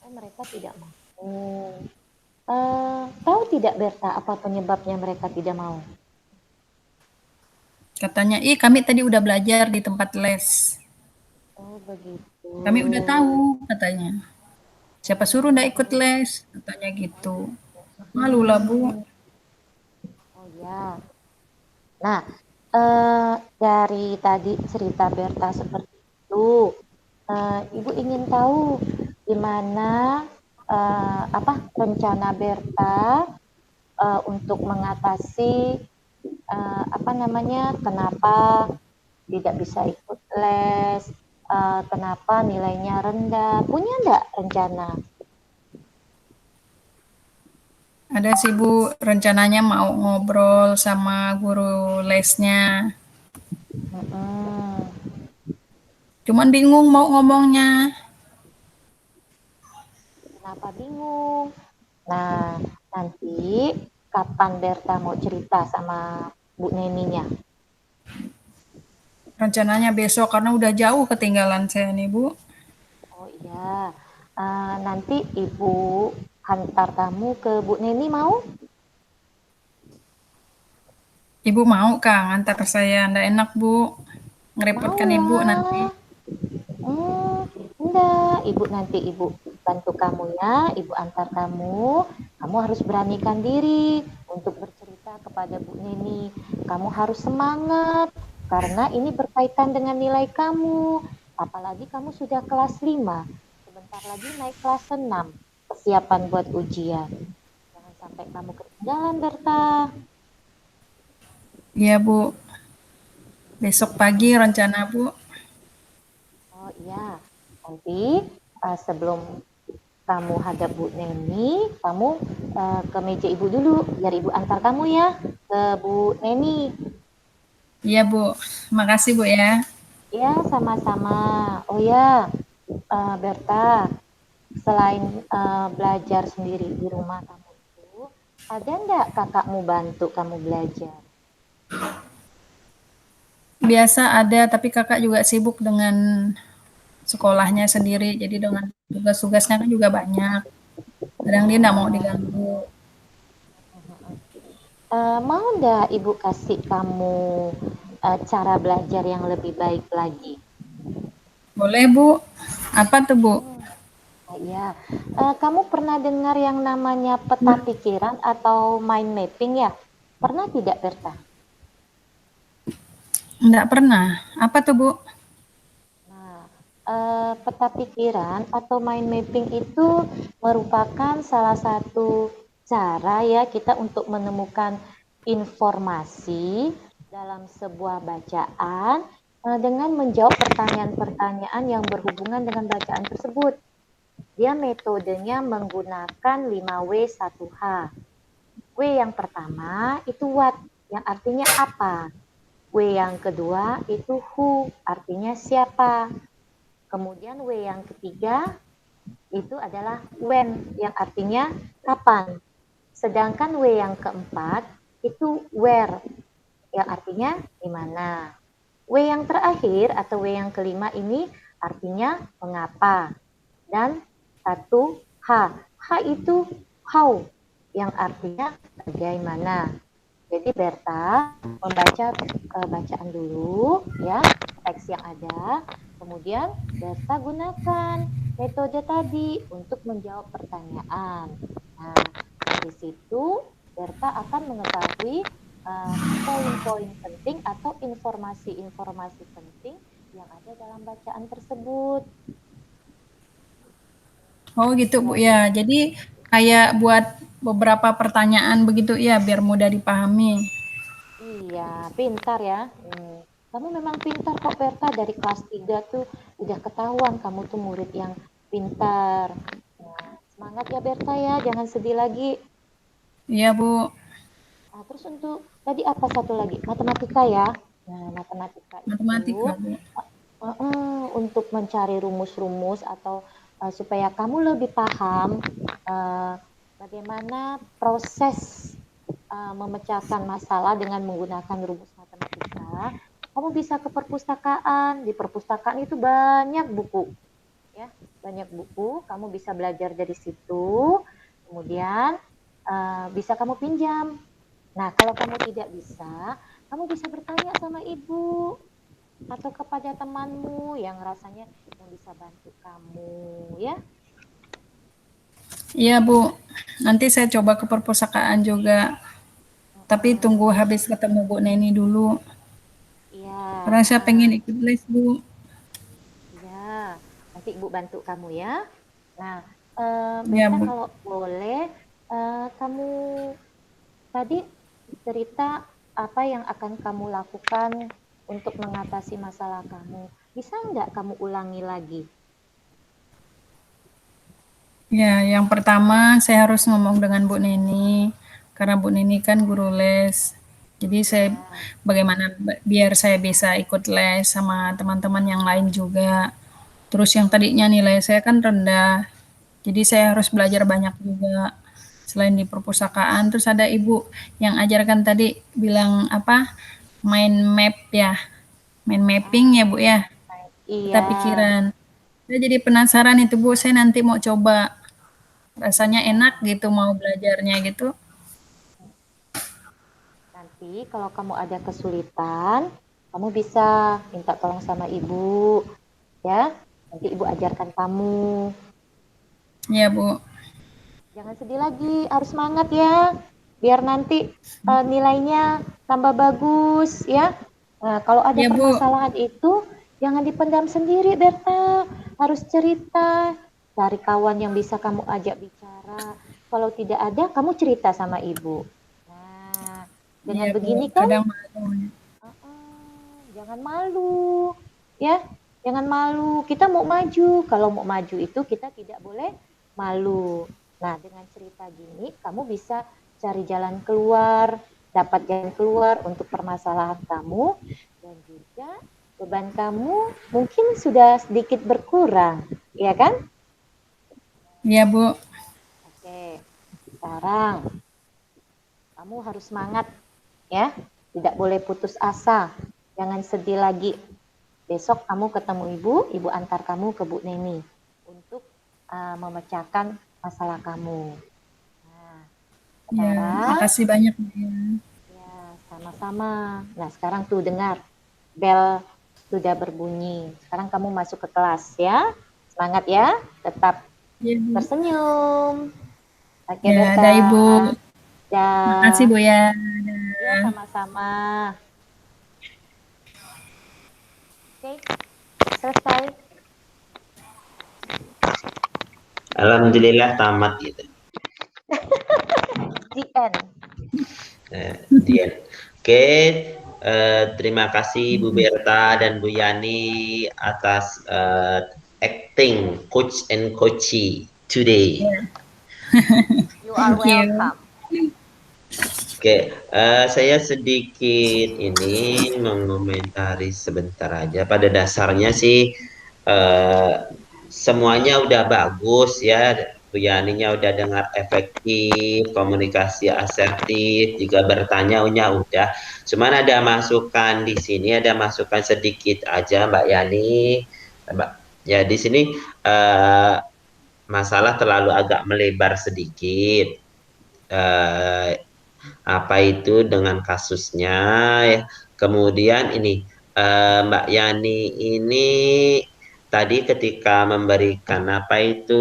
Oh, mereka tidak mau. Tahu tidak Berta apa penyebabnya mereka tidak mau? Katanya, ih kami tadi udah belajar di tempat les. Oh begitu. Kami udah tahu, katanya. Siapa suruh ndak ikut les? Katanya gitu. Malu lah, Bu. Oh ya. Nah, dari tadi cerita Berta seperti itu, Ibu ingin tahu gimana rencana Berta untuk mengatasi kenapa tidak bisa ikut les, kenapa nilainya rendah, punya enggak rencana? Ada sih, Bu, rencananya mau ngobrol sama guru lesnya. Cuman bingung mau ngomongnya. Kenapa bingung? Nah, nanti kapan Berta mau cerita sama Bu Neninya? Rencananya besok karena udah jauh ketinggalan saya nih, Bu. Oh iya, nanti Ibu hantar kamu ke Bu Neni mau? Ibu mau Kang antar saya? Nggak enak, Bu. Ngerepotkan Mau Ibu lah. nanti. Enggak, Ibu bantu kamu ya, Ibu antar kamu. Kamu harus beranikan diri untuk bercerita kepada Bu Neni. Kamu harus semangat karena ini berkaitan dengan nilai kamu. Apalagi kamu sudah kelas 5, sebentar lagi naik kelas 6, persiapan buat ujian. Jangan sampai kamu ketinggalan, Berta. Iya, Bu. Besok pagi rencana, Bu. Oh iya, nanti sebelum kamu hadap Bu Neni, kamu ke meja Ibu dulu, biar Ibu antar kamu ya ke Bu Neni. Iya, Bu. Makasih, Bu ya. Ya, sama-sama. Oh ya, Berta, selain belajar sendiri di rumah kamu itu, ada enggak kakakmu bantu kamu belajar? Biasa ada, tapi kakak juga sibuk dengan sekolahnya sendiri, jadi dengan tugas-tugasnya kan juga banyak. Kadang dia nggak mau diganggu. Mau nggak Ibu kasih kamu cara belajar yang lebih baik lagi? Boleh Bu. Apa tuh Bu? Ya, kamu pernah dengar yang namanya peta pikiran atau mind mapping ya? Pernah tidak, Berta? Nggak pernah. Apa tuh Bu? Nah, peta pikiran atau mind mapping itu merupakan salah satu cara ya kita untuk menemukan informasi dalam sebuah bacaan dengan menjawab pertanyaan-pertanyaan yang berhubungan dengan bacaan tersebut. Dia metodenya menggunakan 5W1H. W yang pertama itu what, yang artinya apa. W yang kedua itu who, artinya siapa. Kemudian W yang ketiga itu adalah when, yang artinya kapan. Sedangkan W yang keempat itu where, yang artinya di mana. W yang terakhir atau W yang kelima ini artinya mengapa. Dan satu H. H itu how, yang artinya bagaimana. Jadi Berta membaca bacaan dulu ya, teks yang ada. Kemudian Berta gunakan metode tadi untuk menjawab pertanyaan. Nah, dari situ Berta akan mengetahui poin-poin penting atau informasi-informasi penting yang ada dalam bacaan tersebut. Oh gitu Bu ya. Jadi kayak buat beberapa pertanyaan begitu ya, biar mudah dipahami. Iya, pintar ya. Kamu memang pintar kok, Berta. Dari kelas 3 tuh udah ketahuan kamu tuh murid yang pintar. Nah, semangat ya Berta ya, jangan sedih lagi. Iya Bu. Nah, terus untuk tadi apa satu lagi? Matematika ya. Nah, matematika Matematika Bu. Untuk mencari rumus-rumus atau supaya kamu lebih paham bagaimana proses memecahkan masalah dengan menggunakan rumus matematika, kamu bisa ke perpustakaan. Di perpustakaan itu banyak buku, ya, banyak buku. Kamu bisa belajar dari situ. Kemudian bisa kamu pinjam. Nah, kalau kamu tidak bisa, kamu bisa bertanya sama ibu atau kepada temanmu yang rasanya yang bisa bantu kamu, ya. Iya Bu. Nanti saya coba ke perpustakaan juga. Tapi tunggu habis ketemu Bu Neni dulu. Iya. Karena saya pengen ikut les Bu. Ya, nanti Ibu bantu kamu ya. Nah, Ya, Berta Bu. kalau boleh, kamu tadi cerita apa yang akan kamu lakukan untuk mengatasi masalah kamu. Bisa nggak kamu ulangi lagi? Ya, yang pertama saya harus ngomong dengan Bu Neni. Karena Bu Neni kan guru les. Jadi saya bagaimana biar saya bisa ikut les sama teman-teman yang lain juga. Terus yang tadinya nilai saya kan rendah. Jadi saya harus belajar banyak juga. Selain di perpustakaan, terus ada ibu yang ajarkan tadi bilang apa? Mind map ya. Mind mapping ya Bu ya. Peta Iya. pikiran. Saya jadi penasaran itu Bu, saya nanti mau coba. Rasanya enak gitu mau belajarnya gitu. Nanti kalau kamu ada kesulitan, kamu bisa minta tolong sama ibu, ya. Nanti ibu ajarkan kamu. Iya Bu. Jangan sedih lagi, harus semangat ya. Biar nanti nilainya tambah bagus ya. Nah, kalau ada Ya, Bu. permasalahan itu, jangan dipendam sendiri, Berta. Harus cerita, cari kawan yang bisa kamu ajak bicara. Kalau tidak ada, kamu cerita sama ibu. Nah, dengan Iya, Bu. begini kan, Kadang malu. jangan malu, ya. Jangan malu. Kita mau maju. Kalau mau maju itu kita tidak boleh malu. Nah, dengan cerita gini, kamu bisa cari jalan keluar, dapat jalan keluar untuk permasalahan kamu, dan juga beban kamu mungkin sudah sedikit berkurang, ya kan? Iya, Bu. Oke, sekarang kamu harus semangat, ya. Tidak boleh putus asa, Jangan sedih lagi. Besok kamu ketemu ibu antar kamu ke Bu Neni untuk memecahkan masalah kamu. Nah, Ya, sekarang, makasih banyak Bu ya. ya, sama-sama. Nah, sekarang tuh dengar, bel sudah berbunyi. Sekarang kamu masuk ke kelas ya. Semangat ya, tetap Ya, Bu. tersenyum. Oke, Ya, Berta. ada Ibu. Ya. Makasih Bu ya. Ya, sama-sama. Oke, selesai. Alhamdulillah tamat gitu. The end. The end. Oke, terima kasih Bu Berta dan Bu Yani atas acting coach and coachee today. You are Thank you. welcome. Oke, saya sedikit ini mengomentari sebentar aja. Pada dasarnya sih semuanya udah bagus ya. Bu Yaninya udah dengar efektif, komunikasi asertif, juga bertanya udah. Cuman ada masukan di sini, ada masukan sedikit aja Mbak Yani. Ya di sini masalah terlalu agak melebar sedikit. Apa itu dengan kasusnya ya. Kemudian ini Mbak Yani ini tadi ketika memberikan apa itu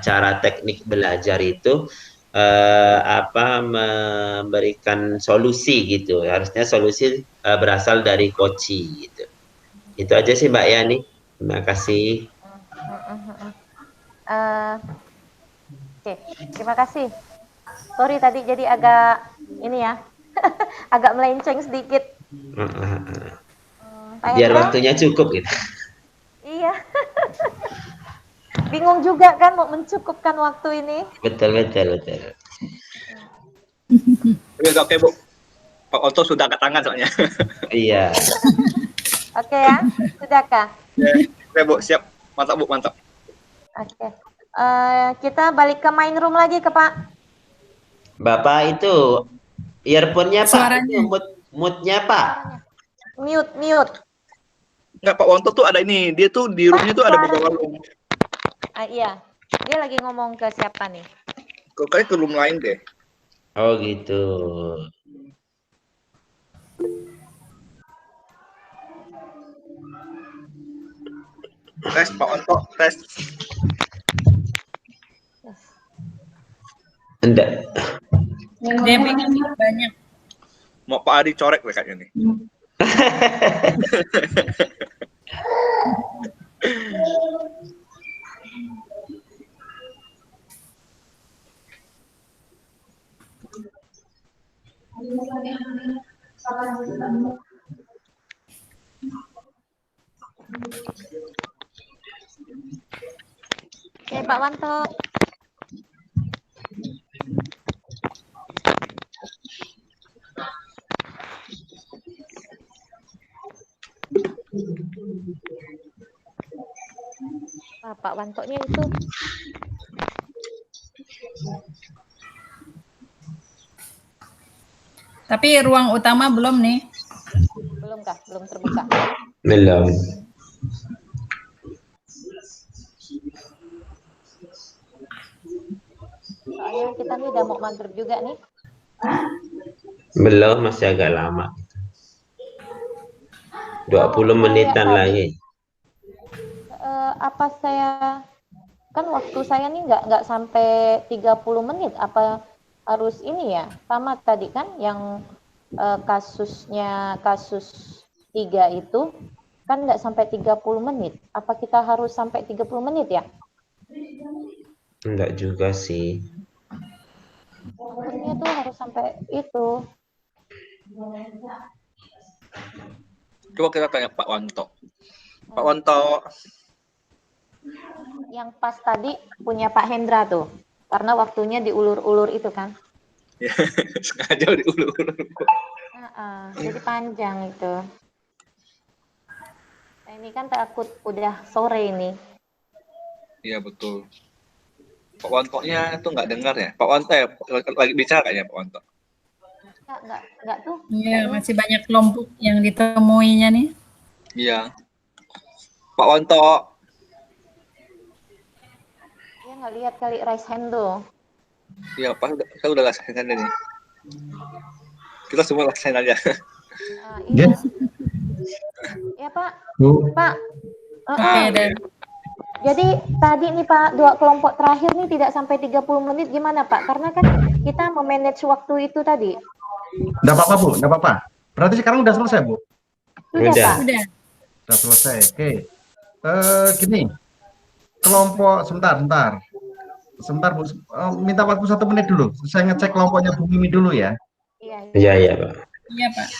cara teknik belajar itu memberikan solusi gitu. Harusnya solusi berasal dari coachee gitu. Itu aja sih Mbak Yani. Terima kasih. Oke, terima kasih. Sorry tadi jadi agak ini ya, agak melenceng sedikit. Biar waktunya cukup gitu. Iya. Bingung juga kan mau mencukupkan waktu ini. Betul. Oke Bu, Pak Otto sudah angkat tangan soalnya. Iya. Oke ya, sudahkah? Oke Bu, siap. Mantap Bu, mantap. Oke. Kita balik ke main room lagi ke Pak. Bapak itu earphone-nya Pak, Suaranya. itu mood-nya Pak. Mute. Enggak, Pak Wonto tuh ada ini, dia tuh di roomnya tuh ada beberapa room. Iya, dia lagi ngomong ke siapa nih? Kayaknya ke room lain deh. Oh gitu. Tes Pak Wonto, tes. Enggak. Dia banyak. Mau Pak Adi corek kayaknya nih. Oke, Pak Wanto. Pak Wanto-nya itu. Tapi ruang utama belum nih. Belum kah? Belum terbuka. Belum. Soalnya kita nih udah mau maghrib juga nih. Belum, masih agak lama. 20 menitan lagi. Apa saya kan waktu saya nih nggak sampai 30 menit, apa harus ini ya sama tadi kan yang kasus 3 itu kan nggak sampai 30 menit, apa kita harus sampai 30 menit ya? Enggak juga sih. Maksudnya tuh harus sampai itu. Coba kita tanya Pak Wanto. Pak Wanto. Yang pas tadi punya Pak Hendra tuh, karena waktunya diulur-ulur itu kan. Ya, sengaja diulur-ulur. Jadi panjang itu. Nah, ini kan takut udah sore ini. Iya betul. Pak Wanto-nya tuh nggak dengar ya. Pak Wanto ya lagi bicara ya Pak Wanto. Enggak tuh. Iya, masih banyak kelompok yang ditemuinya nih. Iya. Pak Wanto. Dia nggak lihat kali raise hand tuh. Iya, Pak, saya udah laksanakan ini. Kita semua laksanakan aja. Iya. Ya, Pak. Bu. Pak. Dan Jadi tadi nih Pak, 2 kelompok terakhir nih tidak sampai 30 menit gimana Pak? Karena kan kita memanage waktu itu tadi. Enggak apa-apa, Bu, enggak apa-apa. Berarti sekarang udah selesai, Bu? Sudah, Pak. Udah selesai. Oke. Gini. Kelompok sebentar, Bu. Minta waktu 1 menit dulu. Saya ngecek kelompoknya Bu Mimi dulu ya. Iya, Pak. iya, Pak.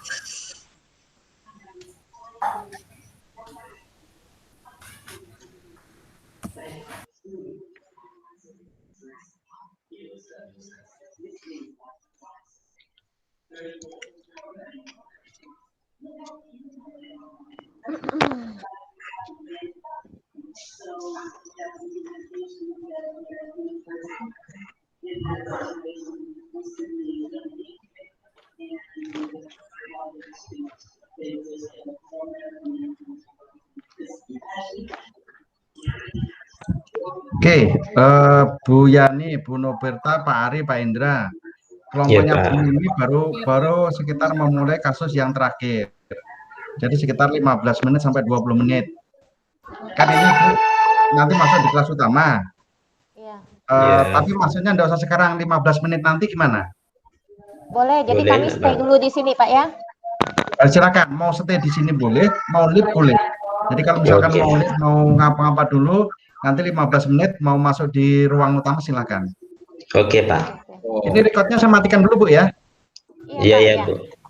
Oke, Bu Yani, Bu Noberta, Pak Ari, Pak Indra. Kelompoknya Bu Mimi baru sekitar memulai kasus yang terakhir. Jadi sekitar 15 menit sampai 20 menit. Kan ini Bu, nanti masuk di kelas utama. Tapi maksudnya enggak usah sekarang, 15 menit nanti gimana? Boleh, jadi kami stay dulu di sini Pak ya. Silakan, mau stay di sini boleh, mau leave boleh. Jadi kalau misalkan mau ngapa-ngapa dulu, nanti 15 menit mau masuk di ruang utama silakan. Oke, Pak. Ini recordnya saya matikan dulu Bu ya. Iya, Bu.